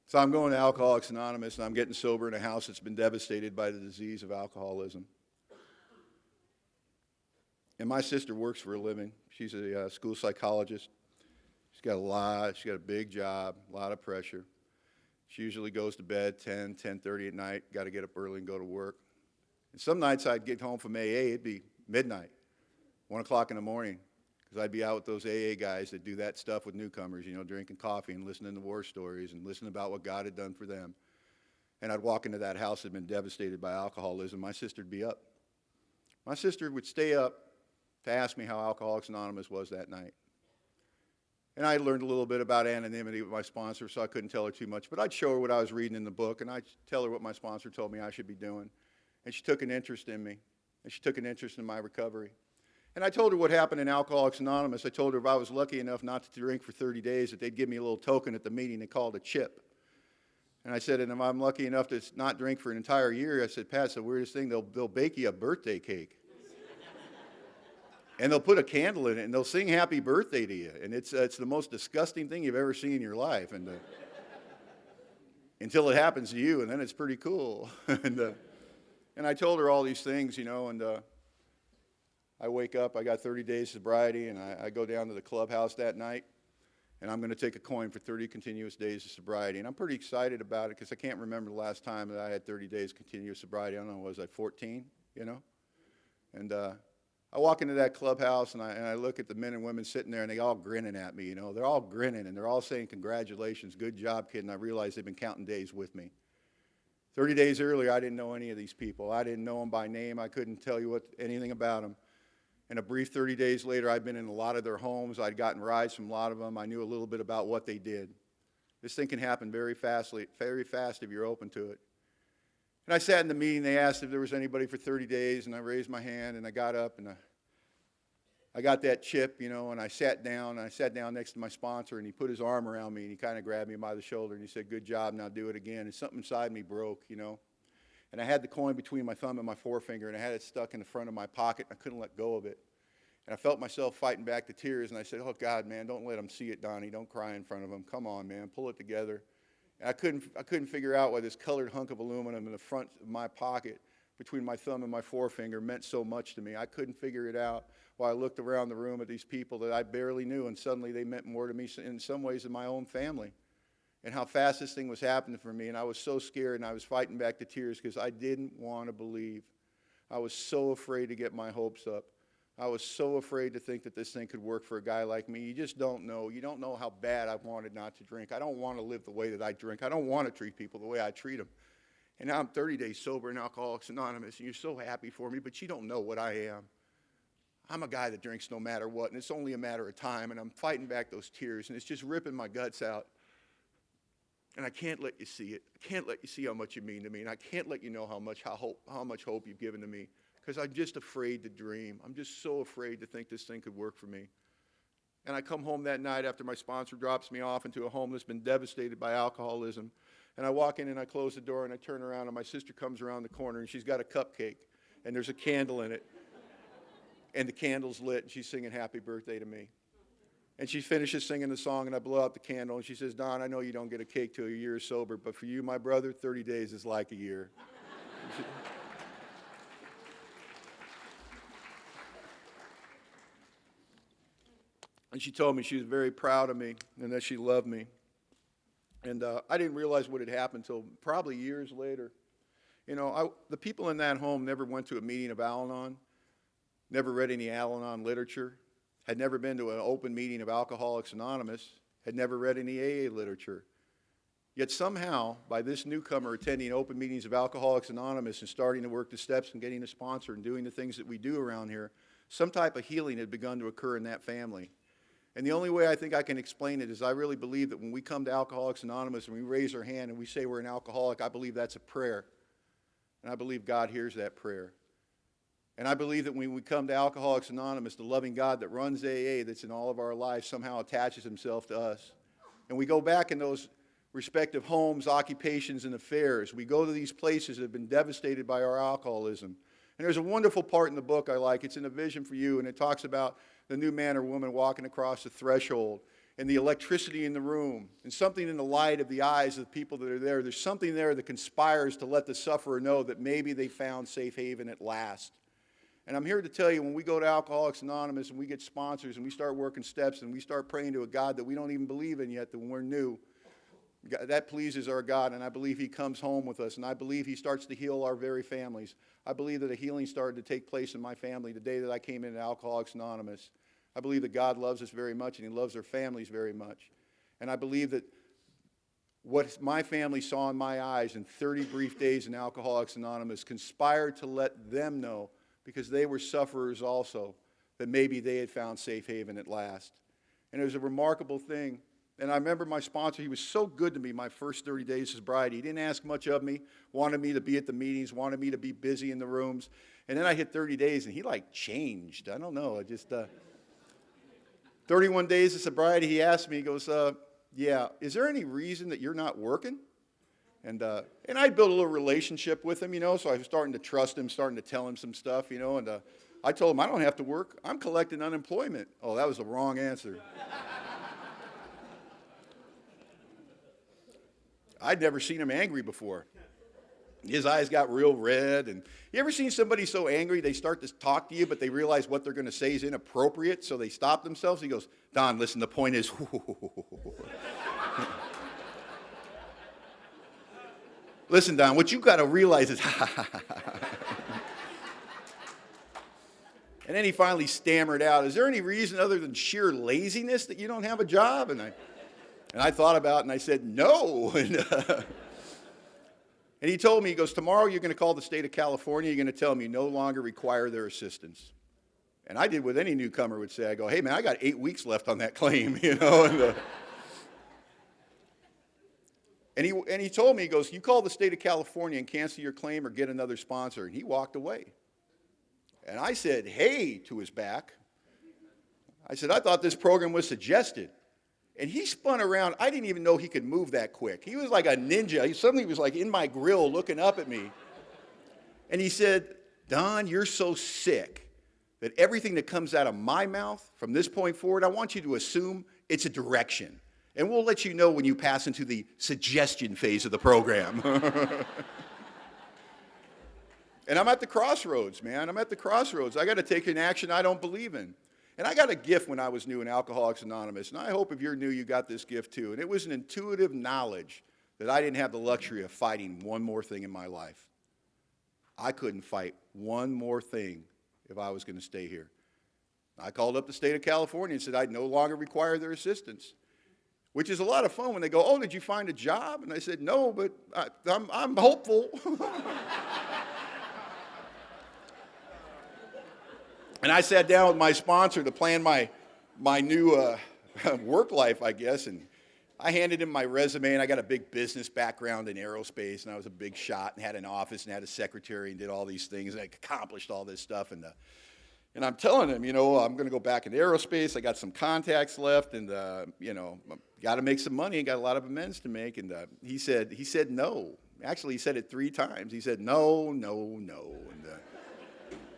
So I'm going to Alcoholics Anonymous, and I'm getting sober in a house that's been devastated by the disease of alcoholism. And my sister works for a living. She's a school psychologist. She's got a big job, a lot of pressure. She usually goes to bed 10, 10:30 at night, got to get up early and go to work. And some nights I'd get home from AA, it'd be midnight, 1 o'clock in the morning, because I'd be out with those AA guys that do that stuff with newcomers, you know, drinking coffee and listening to war stories and listening about what God had done for them. And I'd walk into that house that had been devastated by alcoholism. My sister'd be up. My sister would stay up to ask me how Alcoholics Anonymous was that night. And I learned a little bit about anonymity with my sponsor, so I couldn't tell her too much. But I'd show her what I was reading in the book, and I'd tell her what my sponsor told me I should be doing. And she took an interest in me, and she took an interest in my recovery. And I told her what happened in Alcoholics Anonymous. I told her if I was lucky enough not to drink for 30 days, that they'd give me a little token at the meeting they called a chip. And I said, and if I'm lucky enough to not drink for an entire year, I said, Pat, it's the weirdest thing, they'll bake you a birthday cake. And they'll put a candle in it, and they'll sing happy birthday to you. And it's the most disgusting thing you've ever seen in your life. And until it happens to you, and then it's pretty cool. And I told her all these things, you know, and I wake up, I got 30 days sobriety, and I go down to the clubhouse that night, and I'm going to take a coin for 30 continuous days of sobriety. And I'm pretty excited about it because I can't remember the last time that I had 30 days continuous sobriety. I don't know, was I 14, you know? And I walk into that clubhouse, and I look at the men and women sitting there, and they all grinning at me, you know. They're all grinning, and they're all saying, congratulations, good job, kid. And I realize they've been counting days with me. 30 days earlier, I didn't know any of these people. I didn't know them by name. I couldn't tell you anything about them. And a brief 30 days later, I'd been in a lot of their homes. I'd gotten rides from a lot of them. I knew a little bit about what they did. This thing can happen very fast if you're open to it. And I sat in the meeting. They asked if there was anybody for 30 days, and I raised my hand, and I got up, and I got that chip, you know, and I sat down next to my sponsor, and he put his arm around me, and he kind of grabbed me by the shoulder, and he said, good job, now do it again. And something inside me broke, you know. And I had the coin between my thumb and my forefinger, and I had it stuck in the front of my pocket, and I couldn't let go of it. And I felt myself fighting back the tears, and I said, oh, God, man, don't let them see it, Donnie. Don't cry in front of them. Come on, man, pull it together. And I couldn't figure out why this colored hunk of aluminum in the front of my pocket between my thumb and my forefinger meant so much to me. I couldn't figure it out while I looked around the room at these people that I barely knew, and suddenly they meant more to me in some ways than my own family. and how fast this thing was happening for me. And I was so scared, and I was fighting back the tears because I didn't want to believe. I was so afraid to get my hopes up. I was so afraid to think that this thing could work for a guy like me. You just don't know. You don't know how bad I wanted not to drink. I don't want to live the way that I drink. I don't want to treat people the way I treat them. And now I'm 30 days sober in Alcoholics Anonymous, and you're so happy for me, but you don't know what I am. I'm a guy that drinks no matter what, and it's only a matter of time, and I'm fighting back those tears, and it's just ripping my guts out. And I can't let you see it. I can't let you see how much you mean to me, and I can't let you know how much hope you've given to me, because I'm just afraid to dream. I'm just so afraid to think this thing could work for me. And I come home that night after my sponsor drops me off into a home that's been devastated by alcoholism, and I walk in and I close the door and I turn around, and my sister comes around the corner, and she's got a cupcake, and there's a candle in it, and the candle's lit, and she's singing Happy Birthday to me. And she finishes singing the song, and I blow out the candle, and she says, Don, I know you don't get a cake till a year is sober, but for you, my brother, 30 days is like a year. And she told me she was very proud of me and that she loved me. And I didn't realize what had happened until probably years later. You know, the people in that home never went to a meeting of Al-Anon, never read any Al-Anon literature, had never been to an open meeting of Alcoholics Anonymous, had never read any AA literature. Yet somehow, by this newcomer attending open meetings of Alcoholics Anonymous and starting to work the steps and getting a sponsor and doing the things that we do around here, some type of healing had begun to occur in that family. And the only way I think I can explain it is I really believe that when we come to Alcoholics Anonymous and we raise our hand and we say we're an alcoholic, I believe that's a prayer. And I believe God hears that prayer. And I believe that when we come to Alcoholics Anonymous, the loving God that runs AA, that's in all of our lives, somehow attaches himself to us. And we go back in those respective homes, occupations, and affairs. We go to these places that have been devastated by our alcoholism. And there's a wonderful part in the book I like. It's in A Vision for You, and it talks about the new man or woman walking across the threshold and the electricity in the room and something in the light of the eyes of the people that are there. There's something there that conspires to let the sufferer know that maybe they found safe haven at last. And I'm here to tell you, when we go to Alcoholics Anonymous and we get sponsors and we start working steps and we start praying to a God that we don't even believe in yet, that when we're new, that pleases our God, and I believe he comes home with us, and I believe he starts to heal our very families. I believe that a healing started to take place in my family the day that I came into Alcoholics Anonymous. I believe that God loves us very much, and he loves our families very much. And I believe that what my family saw in my eyes in 30 brief days in Alcoholics Anonymous conspired to let them know, because they were sufferers also, that maybe they had found safe haven at last. And it was a remarkable thing. And I remember my sponsor, he was so good to me my first 30 days of sobriety. He didn't ask much of me, wanted me to be at the meetings, wanted me to be busy in the rooms. And then I hit 30 days, and he like changed. I don't know. 31 days of sobriety, he asked me, he goes, yeah, is there any reason that you're not working? And I built a little relationship with him, you know, so I was starting to trust him, starting to tell him some stuff, you know. And I told him, I don't have to work. I'm collecting unemployment. Oh, that was the wrong answer. I'd never seen him angry before. His eyes got real red. And you ever seen somebody so angry they start to talk to you, but they realize what they're going to say is inappropriate, so they stop themselves? He goes, Don, listen, the point is, listen, Don, what you got to realize is, and then he finally stammered out, is there any reason other than sheer laziness that you don't have a job? And I thought about it, and I said, no. And he told me, he goes, tomorrow you're going to call the state of California, you're going to tell them you no longer require their assistance. And I did what any newcomer would say. I go, hey, man, I got 8 weeks left on that claim, you know. And he told me, he goes, you call the state of California and cancel your claim or get another sponsor. And he walked away. And I said, hey, to his back. I said, I thought this program was suggested. And he spun around. I didn't even know he could move that quick. He was like a ninja. He suddenly was like in my grill looking up at me. And he said, Don, you're so sick that everything that comes out of my mouth from this point forward, I want you to assume it's a direction. And we'll let you know when you pass into the suggestion phase of the program. And I'm at the crossroads, man. I'm at the crossroads. I got to take an action I don't believe in. And I got a gift when I was new in Alcoholics Anonymous, and I hope if you're new, you got this gift too. And it was an intuitive knowledge that I didn't have the luxury of fighting one more thing in my life. I couldn't fight one more thing if I was going to stay here. I called up the state of California and said I'd no longer require their assistance, which is a lot of fun when they go, oh, did you find a job? And I said, no, but I'm hopeful. And I sat down with my sponsor to plan my new work life, I guess, and I handed him my resume, and I got a big business background in aerospace, and I was a big shot and had an office and had a secretary and did all these things, and I accomplished all this stuff. And I'm telling him, I'm going to go back into aerospace. I got some contacts left, and, got to make some money. Got a lot of amends to make. And he said no. Actually, he said it 3 times. He said no, no, no. And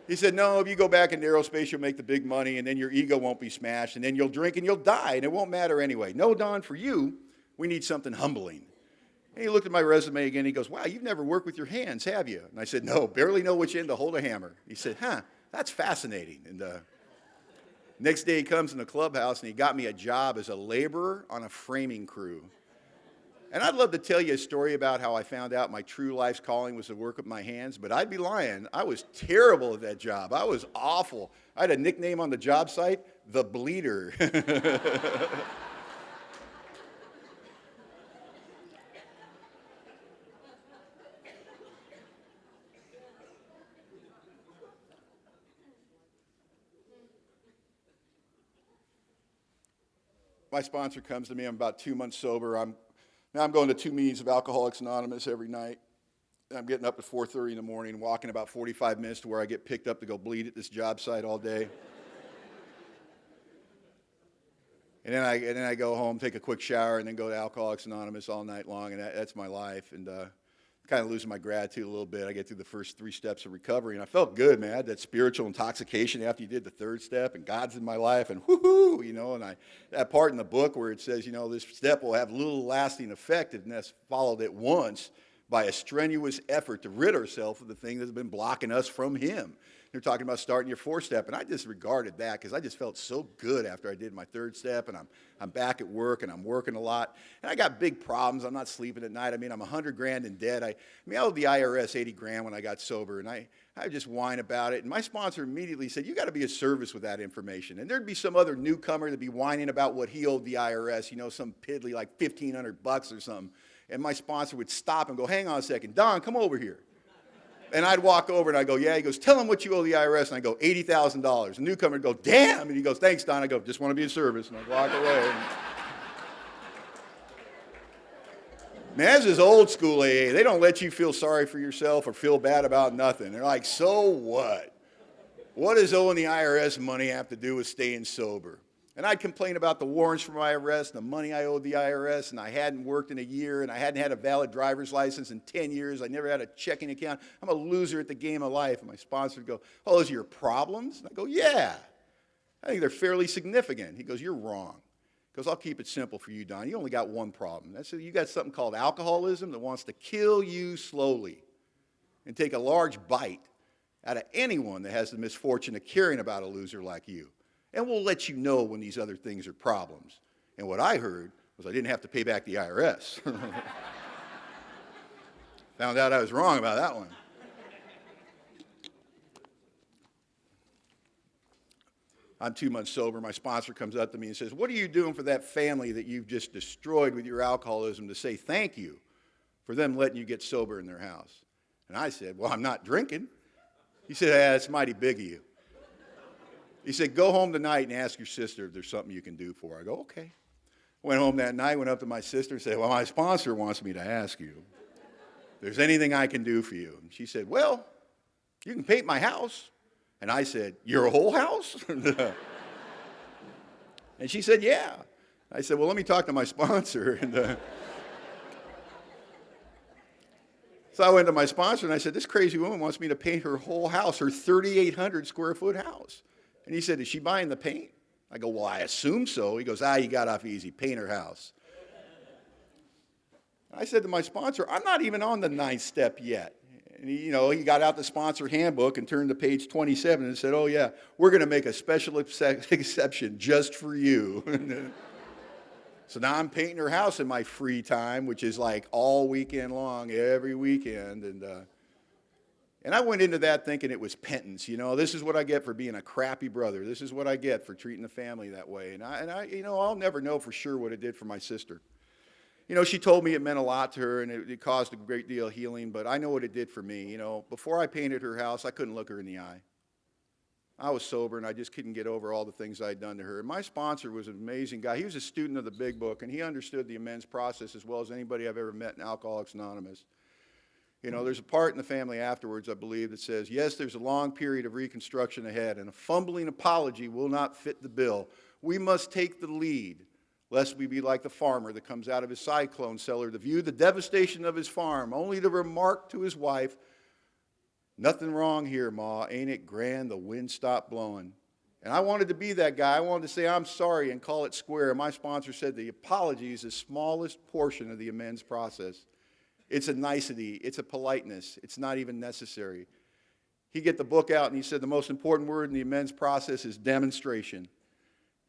he said, no, if you go back into aerospace, you'll make the big money, and then your ego won't be smashed, and then you'll drink and you'll die, and it won't matter anyway. No, Don, for you, we need something humbling. And he looked at my resume again. He goes, wow, you've never worked with your hands, have you? And I said, no, barely know which end to hold a hammer. He said, that's fascinating. And next day he comes in the clubhouse, and he got me a job as a laborer on a framing crew. And I'd love to tell you a story about how I found out my true life's calling was to work with my hands, but I'd be lying. I was terrible at that job. I was awful. I had a nickname on the job site, the Bleeder. My sponsor comes to me. I'm about 2 months sober. Now I'm going to 2 meetings of Alcoholics Anonymous every night. I'm getting up at 4:30 in the morning, walking about 45 minutes to where I get picked up to go bleed at this job site all day. And then I go home, take a quick shower, and then go to Alcoholics Anonymous all night long, and that's my life. And kind of losing my gratitude a little bit. I get through the first 3 steps of recovery, and I felt good, man. I had that spiritual intoxication after you did the 3rd step, and God's in my life, and whoo-hoo, and that part in the book where it says, this step will have little lasting effectiveness followed at once by a strenuous effort to rid ourselves of the thing that's been blocking us from Him. They're talking about starting your 4th step, and I disregarded that because I just felt so good after I did my 3rd step, and I'm back at work, and I'm working a lot, and I got big problems. I'm not sleeping at night. I'm $100,000 in debt. I owed the IRS $80,000 when I got sober, and I just whine about it, and my sponsor immediately said, you got to be of service with that information, and there'd be some other newcomer that'd be whining about what he owed the IRS, some piddly like $1,500 or something, and my sponsor would stop and go, hang on a second, Don, come over here. And I'd walk over and I'd go, yeah. He goes, tell him what you owe the IRS. And I go, $80,000. The newcomer would go, damn. And he goes, thanks, Don. I go, just want to be of service. And I'd walk away. Man, this is old school AA. They don't let you feel sorry for yourself or feel bad about nothing. They're like, so what? What does owing the IRS money have to do with staying sober? And I'd complain about the warrants from IRS and the money I owed the IRS, and I hadn't worked in a year, and I hadn't had a valid driver's license in 10 years. I never had a checking account. I'm a loser at the game of life. And my sponsor would go, oh, those are your problems? And I go, yeah. I think they're fairly significant. He goes, you're wrong. He goes, I'll keep it simple for you, Don. You only got one problem. That's you got something called alcoholism that wants to kill you slowly and take a large bite out of anyone that has the misfortune of caring about a loser like you. And we'll let you know when these other things are problems. And what I heard was I didn't have to pay back the IRS. Found out I was wrong about that one. I'm 2 months sober. My sponsor comes up to me and says, what are you doing for that family that you've just destroyed with your alcoholism to say thank you for them letting you get sober in their house? And I said, well, I'm not drinking. He said, it's mighty big of you. He said, go home tonight and ask your sister if there's something you can do for her. I go, okay. Went home that night, went up to my sister and said, well, my sponsor wants me to ask you if there's anything I can do for you. And she said, well, you can paint my house. And I said, your whole house? And she said, yeah. I said, well, let me talk to my sponsor. And so I went to my sponsor and I said, this crazy woman wants me to paint her whole house, her 3,800 square foot house. And he said, is she buying the paint? I go, well, I assume so. He goes, you got off easy. Paint her house. I said to my sponsor, I'm not even on the 9th step yet. And he got out the sponsor handbook and turned to page 27 and said, oh yeah, we're going to make a special exception just for you. So now I'm painting her house in my free time, which is like all weekend long, every weekend. And I went into that thinking it was penance. This is what I get for being a crappy brother. This is what I get for treating the family that way. And I'll never know for sure what it did for my sister. She told me it meant a lot to her and it caused a great deal of healing, but I know what it did for me. Before I painted her house, I couldn't look her in the eye. I was sober and I just couldn't get over all the things I'd done to her. And my sponsor was an amazing guy. He was a student of the Big Book and he understood the amends process as well as anybody I've ever met in Alcoholics Anonymous. There's a part in the family afterwards, I believe, that says, yes, there's a long period of reconstruction ahead and a fumbling apology will not fit the bill. We must take the lead, lest we be like the farmer that comes out of his cyclone cellar to view the devastation of his farm, only to remark to his wife, nothing wrong here, Ma, ain't it grand the wind stopped blowing. And I wanted to be that guy. I wanted to say I'm sorry and call it square. My sponsor said the apology is the smallest portion of the amends process. It's a nicety. It's a politeness. It's not even necessary. He get the book out and he said the most important word in the amends process is demonstration.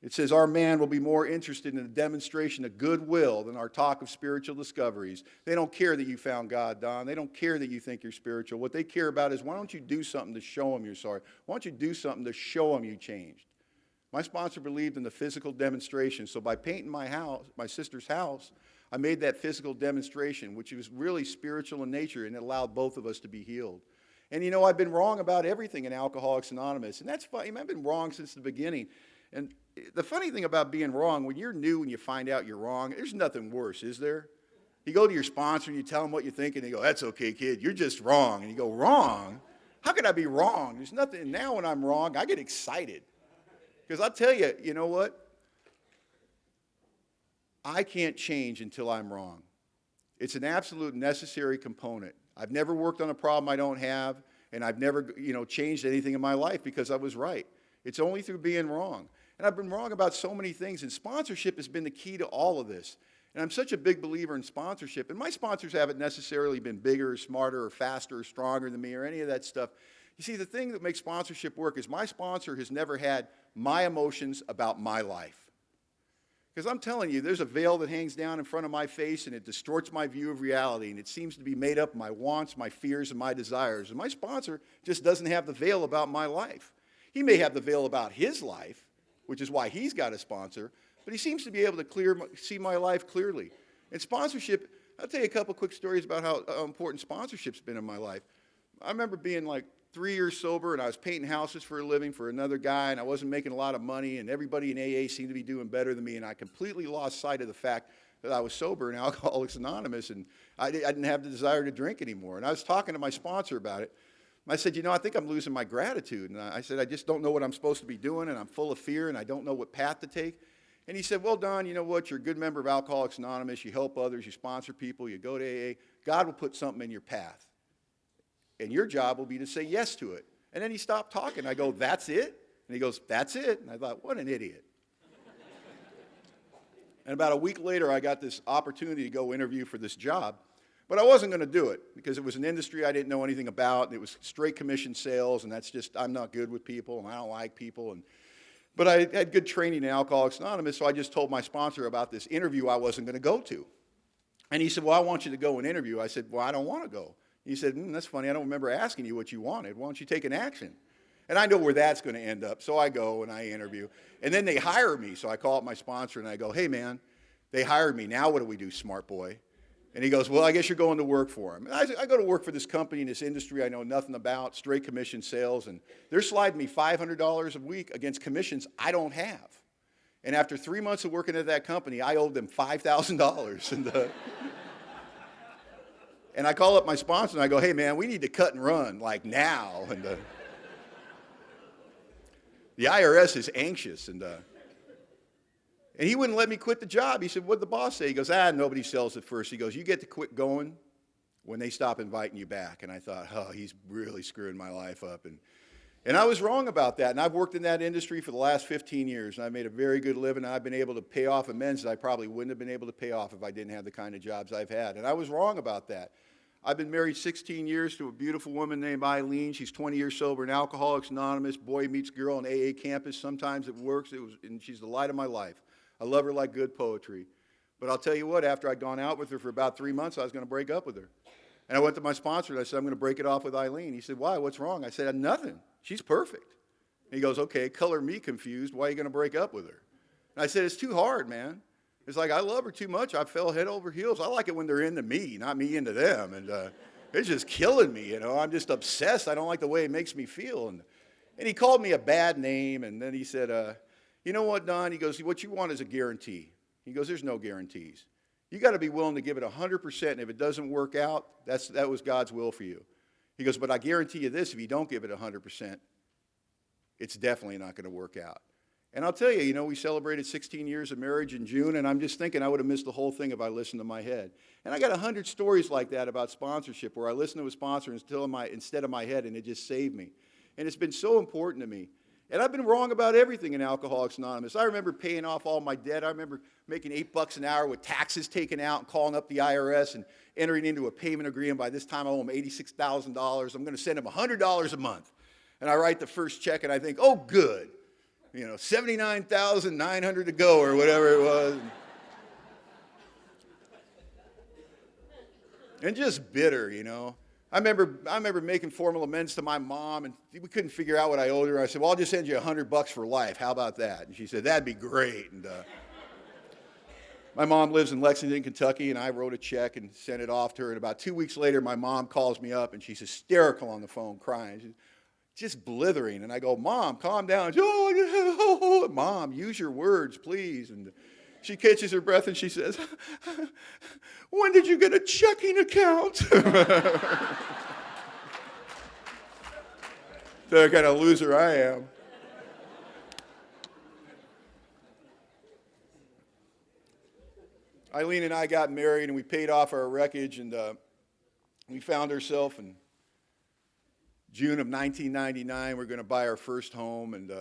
It says our man will be more interested in a demonstration of goodwill than our talk of spiritual discoveries. They don't care that you found God, Don. They don't care that you think you're spiritual. What they care about is why don't you do something to show them you're sorry? Why don't you do something to show them you changed? My sponsor believed in the physical demonstration. So by painting my house, my sister's house, I made that physical demonstration, which was really spiritual in nature, and it allowed both of us to be healed. And I've been wrong about everything in Alcoholics Anonymous, and that's funny. I've been wrong since the beginning. And the funny thing about being wrong, when you're new and you find out you're wrong, there's nothing worse, is there? You go to your sponsor and you tell them what you think, and they go, that's okay, kid, you're just wrong. And you go, wrong? How could I be wrong? There's nothing. Now when I'm wrong, I get excited. Because I'll tell you, you know what? I can't change until I'm wrong. It's an absolute necessary component. I've never worked on a problem I don't have, and I've never, changed anything in my life because I was right. It's only through being wrong. And I've been wrong about so many things, and sponsorship has been the key to all of this. And I'm such a big believer in sponsorship, and my sponsors haven't necessarily been bigger or smarter or faster or stronger than me or any of that stuff. You see, the thing that makes sponsorship work is my sponsor has never had my emotions about my life. Because I'm telling you, there's a veil that hangs down in front of my face and it distorts my view of reality, and it seems to be made up of my wants, my fears, and my desires. And my sponsor just doesn't have the veil about my life. He may have the veil about his life, which is why he's got a sponsor, but he seems to be able to see my life clearly. And sponsorship, I'll tell you a couple quick stories about how important sponsorship's been in my life. I remember being like 3 years sober, and I was painting houses for a living for another guy, and I wasn't making a lot of money, and everybody in AA seemed to be doing better than me, and I completely lost sight of the fact that I was sober in Alcoholics Anonymous, and I didn't have the desire to drink anymore. And I was talking to my sponsor about it. I said, I think I'm losing my gratitude. And I said, I just don't know what I'm supposed to be doing, and I'm full of fear, and I don't know what path to take. And he said, well, Don, you know what? You're a good member of Alcoholics Anonymous. You help others. You sponsor people. You go to AA. God will put something in your path. And your job will be to say yes to it. And then he stopped talking. I go, that's it? And he goes, that's it. And I thought, what an idiot. And about a week later, I got this opportunity to go interview for this job. But I wasn't going to do it because it was an industry I didn't know anything about. And it was straight commission sales, and that's just, I'm not good with people, and I don't like people. But I had good training in Alcoholics Anonymous, so I just told my sponsor about this interview I wasn't going to go to. And he said, well, I want you to go and interview. I said, well, I don't want to go. He said, that's funny. I don't remember asking you what you wanted. Why don't you take an action? And I know where that's going to end up. So I go and I interview. And then they hire me. So I call up my sponsor and I go, hey, man, they hired me. Now what do we do, smart boy? And he goes, well, I guess you're going to work for him. And I go to work for this company in this industry I know nothing about, straight commission sales. And they're sliding me $500 a week against commissions I don't have. And after 3 months of working at that company, I owed them $5,000. And I call up my sponsor and I go, hey, man, we need to cut and run, like now. And the IRS is anxious. And he wouldn't let me quit the job. He said, what'd the boss say? He goes, nobody sells at first. He goes, you get to quit going when they stop inviting you back. And I thought, oh, he's really screwing my life up. And I was wrong about that. And I've worked in that industry for the last 15 years. And I've made a very good living. And I've been able to pay off amends that I probably wouldn't have been able to pay off if I didn't have the kind of jobs I've had. And I was wrong about that. I've been married 16 years to a beautiful woman named Eileen. She's 20 years sober in Alcoholics Anonymous, boy meets girl on AA campus. Sometimes it works, and she's the light of my life. I love her like good poetry. But I'll tell you what, after I'd gone out with her for about 3 months, I was going to break up with her. And I went to my sponsor and I said, I'm going to break it off with Eileen. He said, why? What's wrong? I said, nothing. She's perfect. And he goes, okay, color me confused. Why are you going to break up with her? And I said, it's too hard, man. It's like, I love her too much. I fell head over heels. I like it when they're into me, not me into them. And it's just killing me, you know. I'm just obsessed. I don't like the way it makes me feel. And he called me a bad name. And then he said, you know what, Don? He goes, what you want is a guarantee. He goes, there's no guarantees. You got to be willing to give it 100%. And if it doesn't work out, that was God's will for you. He goes, but I guarantee you this, if you don't give it 100%, it's definitely not going to work out. And I'll tell you, you know, we celebrated 16 years of marriage in June, and I'm just thinking I would have missed the whole thing if I listened to my head. And I got 100 stories like that about sponsorship where I listened to a sponsor instead of my head, and it just saved me. And it's been so important to me. And I've been wrong about everything in Alcoholics Anonymous. I remember paying off all my debt. I remember making $8 an hour with taxes taken out and calling up the IRS and entering into a payment agreement. By this time, I owe them $86,000. I'm going to send them $100 a month. And I write the first check, and I think, oh, good. You know, $79,900 to go or whatever it was. And just bitter, you know. I remember making formal amends to my mom, and we couldn't figure out what I owed her. I said, well, I'll just send you $100 for life. How about that? And she said, that'd be great. And my mom lives in Lexington, Kentucky, and I wrote a check and sent it off to her. And about 2 weeks later, my mom calls me up, and she's hysterical on the phone, crying. She's just blithering. And I go, Mom, calm down. She, oh, Mom, use your words, please. And she catches her breath, and she says, when did you get a checking account? The kind of loser I am. Eileen and I got married, and we paid off our wreckage, and we found ourselves in June of 1999. We're going to buy our first home, and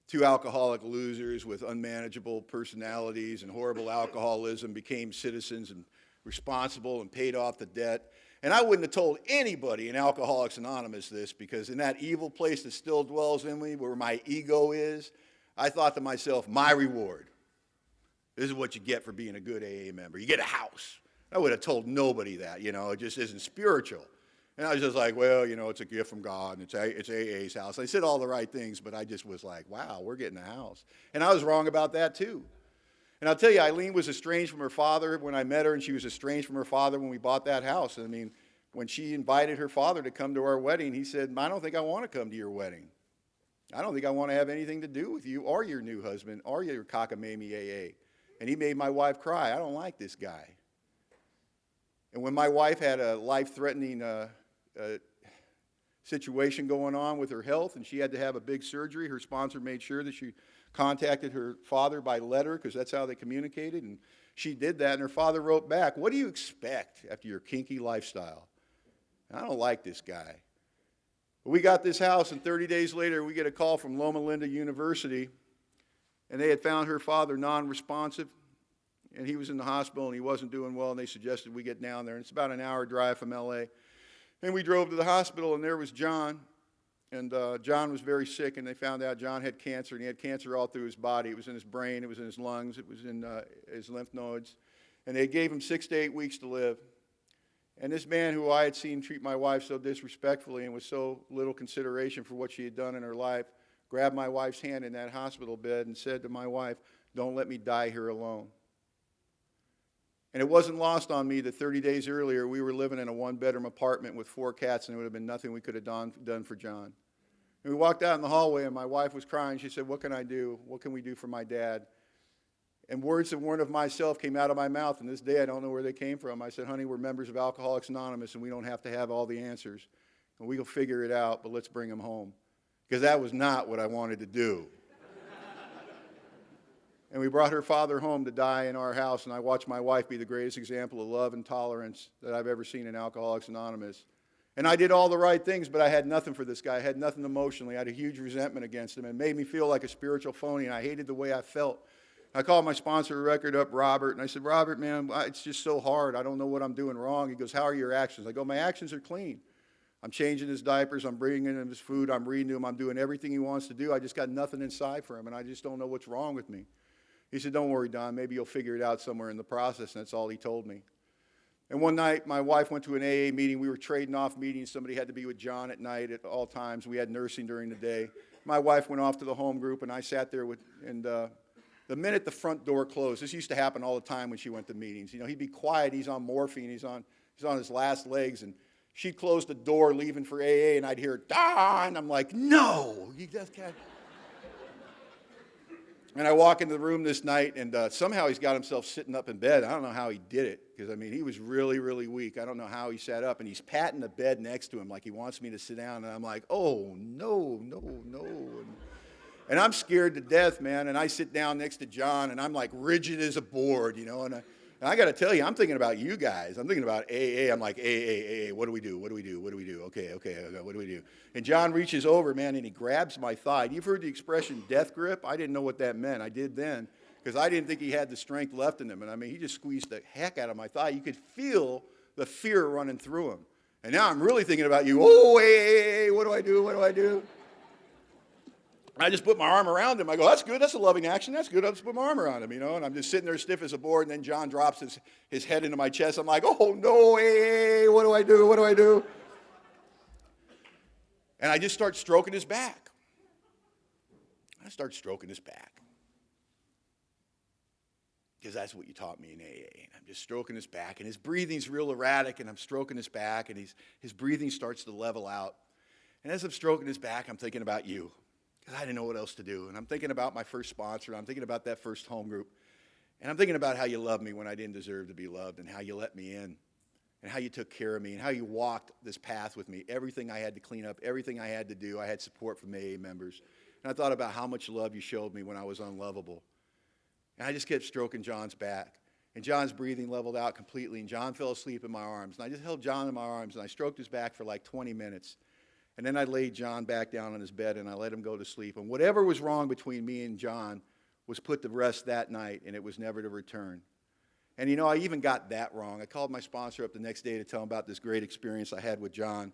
two alcoholic losers with unmanageable personalities and horrible alcoholism became citizens and responsible and paid off the debt. And I wouldn't have told anybody in Alcoholics Anonymous this, because in that evil place that still dwells in me, where my ego is, I thought to myself, my reward. This is what you get for being a good AA member. You get a house. I would have told nobody that, you know, it just isn't spiritual. And I was just like, well, you know, it's a gift from God, and it's AA's house. I said all the right things, but I just was like, wow, we're getting a house. And I was wrong about that too. And I'll tell you, Eileen was estranged from her father when I met her, and she was estranged from her father when we bought that house. I mean, when she invited her father to come to our wedding, he said, I don't think I want to come to your wedding. I don't think I want to have anything to do with you or your new husband or your cockamamie AA. And he made my wife cry. I don't like this guy. And when my wife had a life-threatening situation going on with her health, and she had to have a big surgery, her sponsor made sure that she contacted her father by letter, because that's how they communicated, and she did that, and her father wrote back, what do you expect after your kinky lifestyle? I don't like this guy. But we got this house, and 30 days later, we get a call from Loma Linda University, and they had found her father non-responsive, and he was in the hospital, and he wasn't doing well, and they suggested we get down there, and it's about an hour drive from LA. And we drove to the hospital, and there was John. And John was very sick, and they found out John had cancer, and he had cancer all through his body. It was in his brain, it was in his lungs, it was in his lymph nodes. And they gave him 6 to 8 weeks to live. And this man who I had seen treat my wife so disrespectfully and with so little consideration for what she had done in her life, grabbed my wife's hand in that hospital bed and said to my wife, don't let me die here alone. And it wasn't lost on me that 30 days earlier, we were living in a one-bedroom apartment with 4 cats, and there would have been nothing we could have done for John. And we walked out in the hallway, and my wife was crying. She said, what can I do? What can we do for my dad? And words that weren't of myself came out of my mouth, and this day I don't know where they came from. I said, honey, we're members of Alcoholics Anonymous, and we don't have to have all the answers. And we'll figure it out, but let's bring him home. Because that was not what I wanted to do. And we brought her father home to die in our house, and I watched my wife be the greatest example of love and tolerance that I've ever seen in Alcoholics Anonymous. And I did all the right things, but I had nothing for this guy. I had nothing emotionally. I had a huge resentment against him. It made me feel like a spiritual phony, and I hated the way I felt. I called my sponsor of record up, Robert, and I said, Robert, man, it's just so hard. I don't know what I'm doing wrong. He goes, how are your actions? I go, my actions are clean. I'm changing his diapers. I'm bringing him his food. I'm reading to him. I'm doing everything he wants to do. I just got nothing inside for him, and I just don't know what's wrong with me. He said, don't worry, Don. Maybe you'll figure it out somewhere in the process, and that's all he told me. And one night, my wife went to an AA meeting. We were trading off meetings. Somebody had to be with John at night at all times. We had nursing during the day. My wife went off to the home group, and I sat there the minute the front door closed, this used to happen all the time when she went to meetings. You know, he'd be quiet. He's on morphine. He's on his last legs, and she'd close the door, leaving for AA, and I'd hear, Don! I'm like, no! You just can't. And I walk into the room this night, and somehow he's got himself sitting up in bed. I don't know how he did it, because, I mean, he was really, really weak. I don't know how he sat up, and he's patting the bed next to him like he wants me to sit down, and I'm like, oh, no, no, no. And I'm scared to death, man, and I sit down next to John, and I'm like rigid as a board, you know, and I got to tell you, I'm thinking about you guys. I'm thinking about AA. I'm like, AA, what do we do? What do we do? What do we do? Okay, what do we do? And John reaches over, man, and he grabs my thigh. You've heard the expression death grip? I didn't know what that meant. I did then, because I didn't think he had the strength left in him. And I mean, he just squeezed the heck out of my thigh. You could feel the fear running through him. And now I'm really thinking about you. Oh, AA, what do I do? What do I do? I just put my arm around him. I go, that's good. That's a loving action. That's good. I'll just put my arm around him, you know. And I'm just sitting there stiff as a board. And then John drops his head into my chest. I'm like, oh, no, hey, what do I do? What do I do? And I just start stroking his back. I start stroking his back. Because that's what you taught me in AA. And I'm just stroking his back. And his breathing's real erratic. And I'm stroking his back. And his breathing starts to level out. And as I'm stroking his back, I'm thinking about you. Because I didn't know what else to do. And I'm thinking about my first sponsor. I'm thinking about that first home group. And I'm thinking about how you loved me when I didn't deserve to be loved, and how you let me in, and how you took care of me, and how you walked this path with me. Everything I had to clean up, everything I had to do, I had support from AA members. And I thought about how much love you showed me when I was unlovable. And I just kept stroking John's back. And John's breathing leveled out completely, and John fell asleep in my arms. And I just held John in my arms, and I stroked his back for like 20 minutes. And then I laid John back down on his bed, and I let him go to sleep. And whatever was wrong between me and John was put to rest that night, and it was never to return. And, you know, I even got that wrong. I called my sponsor up the next day to tell him about this great experience I had with John.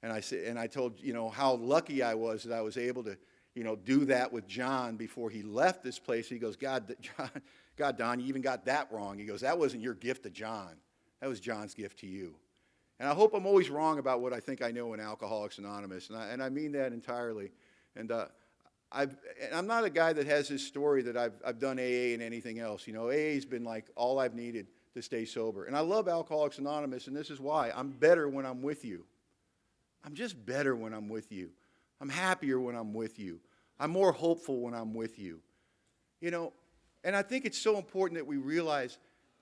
And I told, you know, how lucky I was that I was able to, you know, do that with John before he left this place. He goes, God, Don, you even got that wrong. He goes, that wasn't your gift to John. That was John's gift to you. And I hope I'm always wrong about what I think I know in Alcoholics Anonymous, and I mean that entirely. And I'm not a guy that has this story that I've done AA and anything else. You know, AA's been like all I've needed to stay sober. And I love Alcoholics Anonymous, and this is why. I'm better when I'm with you. I'm just better when I'm with you. I'm happier when I'm with you. I'm more hopeful when I'm with you. You know, and I think it's so important that we realize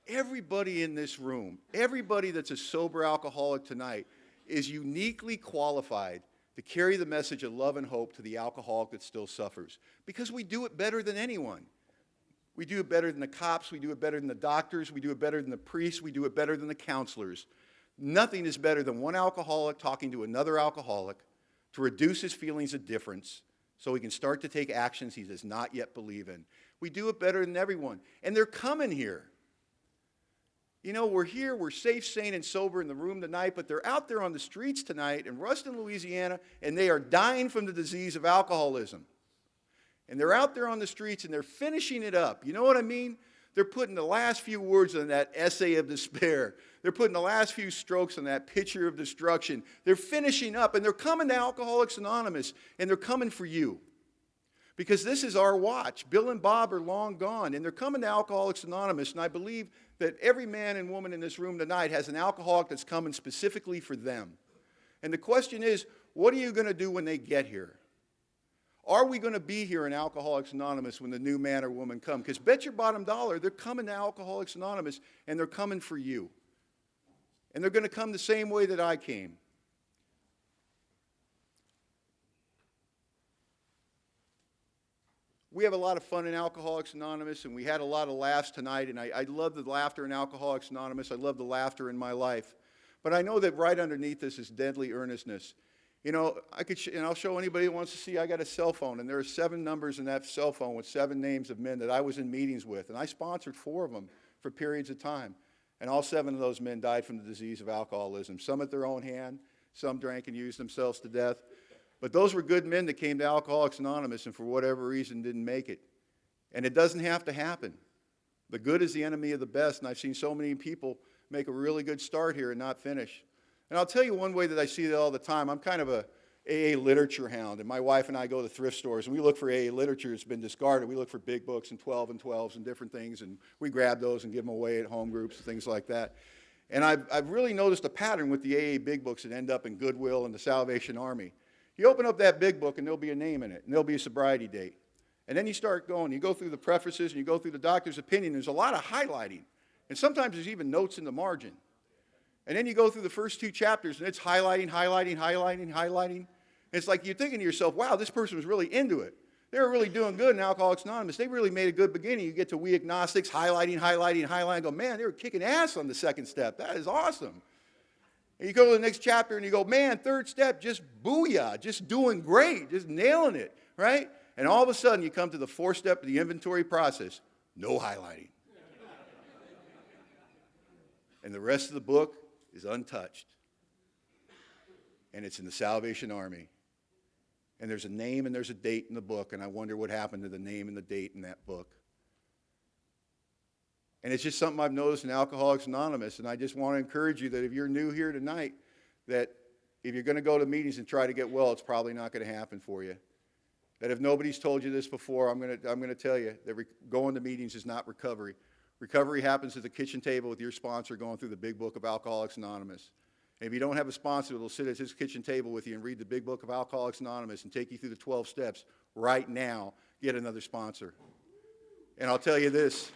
everybody in this room, everybody that's a sober alcoholic tonight, is uniquely qualified to carry the message of love and hope to the alcoholic that still suffers. Because we do it better than anyone. We do it better than the cops. We do it better than the doctors. We do it better than the priests. We do it better than the counselors. Nothing is better than one alcoholic talking to another alcoholic to reduce his feelings of difference so he can start to take actions he does not yet believe in. We do it better than everyone. And they're coming here. You know, we're here, we're safe, sane, and sober in the room tonight, but they're out there on the streets tonight in Ruston, Louisiana, and they are dying from the disease of alcoholism. And they're out there on the streets, and they're finishing it up. You know what I mean? They're putting the last few words in that essay of despair. They're putting the last few strokes on that picture of destruction. They're finishing up, and they're coming to Alcoholics Anonymous, and they're coming for you. Because this is our watch. Bill and Bob are long gone, and they're coming to Alcoholics Anonymous, and I believe that every man and woman in this room tonight has an alcoholic that's coming specifically for them. And the question is, what are you going to do when they get here? Are we going to be here in Alcoholics Anonymous when the new man or woman come? Because bet your bottom dollar, they're coming to Alcoholics Anonymous, and they're coming for you. And they're going to come the same way that I came. We have a lot of fun in Alcoholics Anonymous, and we had a lot of laughs tonight, and I love the laughter in Alcoholics Anonymous. I love the laughter in my life. But I know that right underneath this is deadly earnestness. You know, and I'll show anybody who wants to see, I got a cell phone, and there are 7 numbers in that cell phone with 7 names of men that I was in meetings with, and I sponsored 4 of them for periods of time. And all 7 of those men died from the disease of alcoholism, some at their own hand, some drank and used themselves to death. But those were good men that came to Alcoholics Anonymous and for whatever reason didn't make it. And it doesn't have to happen. The good is the enemy of the best, and I've seen so many people make a really good start here and not finish. And I'll tell you one way that I see that all the time. I'm kind of a AA literature hound, and my wife and I go to thrift stores, and we look for AA literature that's been discarded. We look for big books and 12 and 12s and different things, and we grab those and give them away at home groups and things like that. And I've really noticed a pattern with the AA big books that end up in Goodwill and the Salvation Army. You open up that big book, and there'll be a name in it, and there'll be a sobriety date. And then you start going, you go through the prefaces, and you go through the doctor's opinion. There's a lot of highlighting, and sometimes there's even notes in the margin. And then you go through the first 2 chapters, and it's highlighting, highlighting, highlighting, highlighting. And it's like you're thinking to yourself, wow, this person was really into it. They were really doing good in Alcoholics Anonymous. They really made a good beginning. You get to We Agnostics, highlighting, highlighting, highlighting. Go, man, they were kicking ass on the 2nd step. That is awesome. And you go to the next chapter, and you go, man, 3rd step, just booyah, just doing great, just nailing it, right? And all of a sudden, you come to the 4th step of the inventory process, no highlighting. And the rest of the book is untouched. And it's in the Salvation Army. And there's a name and there's a date in the book, and I wonder what happened to the name and the date in that book. And it's just something I've noticed in Alcoholics Anonymous, and I just want to encourage you that if you're new here tonight, that if you're going to go to meetings and try to get well, it's probably not going to happen for you. That if nobody's told you this before, I'm going to tell you that going to meetings is not recovery. Recovery happens at the kitchen table with your sponsor going through the big book of Alcoholics Anonymous. And if you don't have a sponsor that will sit at his kitchen table with you and read the big book of Alcoholics Anonymous and take you through the 12 steps, right now, get another sponsor. And I'll tell you this.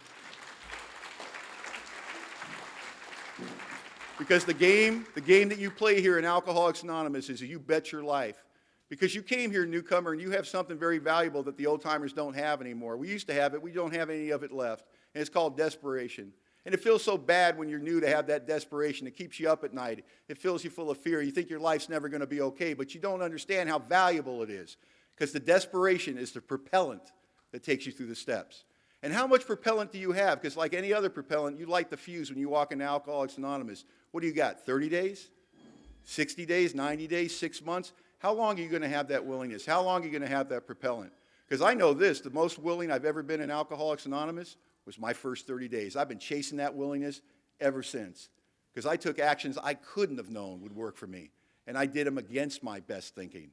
Because the game that you play here in Alcoholics Anonymous is you bet your life. Because you came here newcomer and you have something very valuable that the old timers don't have anymore. We used to have it, we don't have any of it left. And it's called desperation. And it feels so bad when you're new to have that desperation. It keeps you up at night. It fills you full of fear. You think your life's never going to be okay, but you don't understand how valuable it is. Because the desperation is the propellant that takes you through the steps. And how much propellant do you have? Because like any other propellant, you light the fuse when you walk into Alcoholics Anonymous. What do you got, 30 days? 60 days, 90 days, 6 months? How long are you going to have that willingness? How long are you going to have that propellant? Because I know this, the most willing I've ever been in Alcoholics Anonymous was my first 30 days. I've been chasing that willingness ever since. Because I took actions I couldn't have known would work for me. And I did them against my best thinking.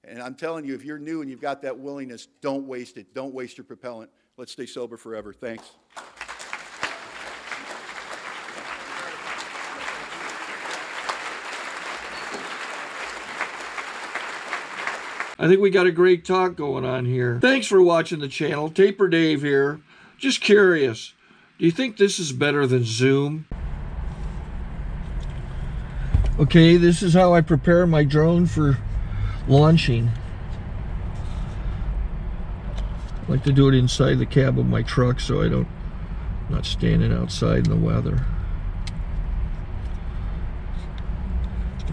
And I'm telling you, if you're new and you've got that willingness, don't waste it. Don't waste your propellant. Let's stay sober forever. Thanks. I think we got a great talk going on here. Thanks for watching the channel. Taper Dave here. Just curious, do you think this is better than Zoom? Okay, this is how I prepare my drone for launching. I like to do it inside the cab of my truck so I'm not standing outside in the weather.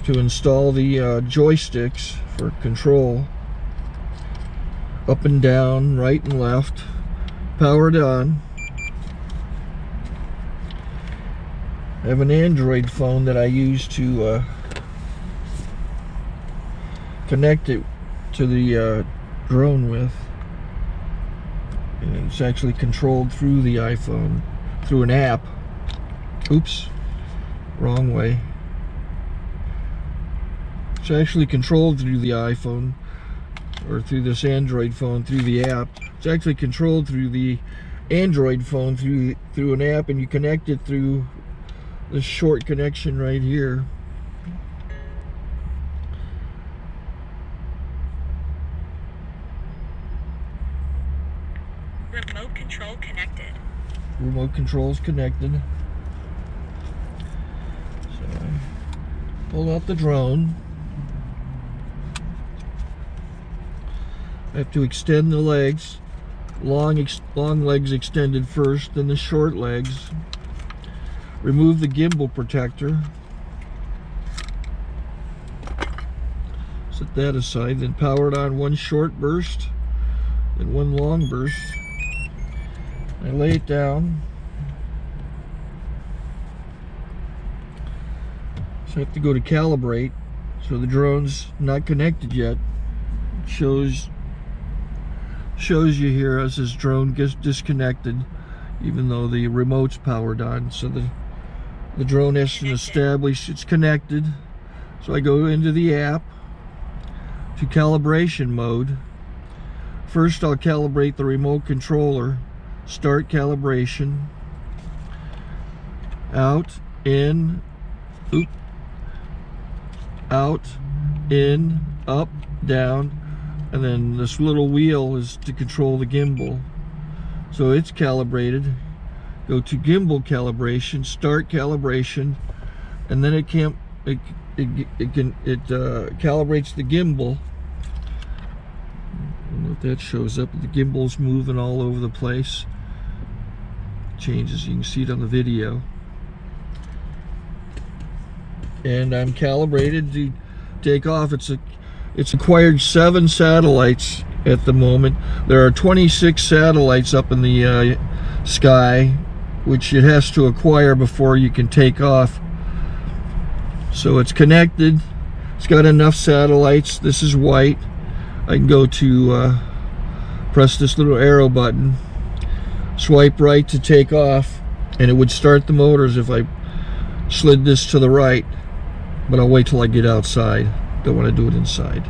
To install the joysticks for control, up and down, right and left, powered on. I have an Android phone that I use to connect it to the drone with. And it's actually controlled through the iPhone, through an app. Oops, wrong way. It's actually controlled through the iPhone, or through this Android phone, through the app. It's actually controlled through the Android phone, through an app, and you connect it through this short connection right here. Remote control connected. Remote control's connected. So I pull out the drone. I have to extend the legs, long legs extended first, then the short legs. Remove the gimbal protector. So Set that aside, then power it on one short burst, then one long burst. I lay it down. So I have to go to calibrate. So the drone's not connected yet. It shows you here as this drone gets disconnected, even though the remote's powered on. So the drone has to establish it's connected. So I go into the app to calibration mode. First I'll calibrate the remote controller. Start calibration. Out, in, out, in, up, down, and then this little wheel is to control the gimbal. So it's calibrated. Go to gimbal calibration, start calibration, and then it calibrates the gimbal. I don't know if that shows up. The gimbal's moving all over the place. Changes, you can see it on the video. And I'm calibrated to take off. It's acquired 7 satellites at the moment. There are 26 satellites up in the sky, which it has to acquire before you can take off. So it's connected. It's got enough satellites. This is white. I can go to press this little arrow button, swipe right to take off, and it would start the motors if I slid this to the right. But I'll wait till I get outside. Don't want to do it inside.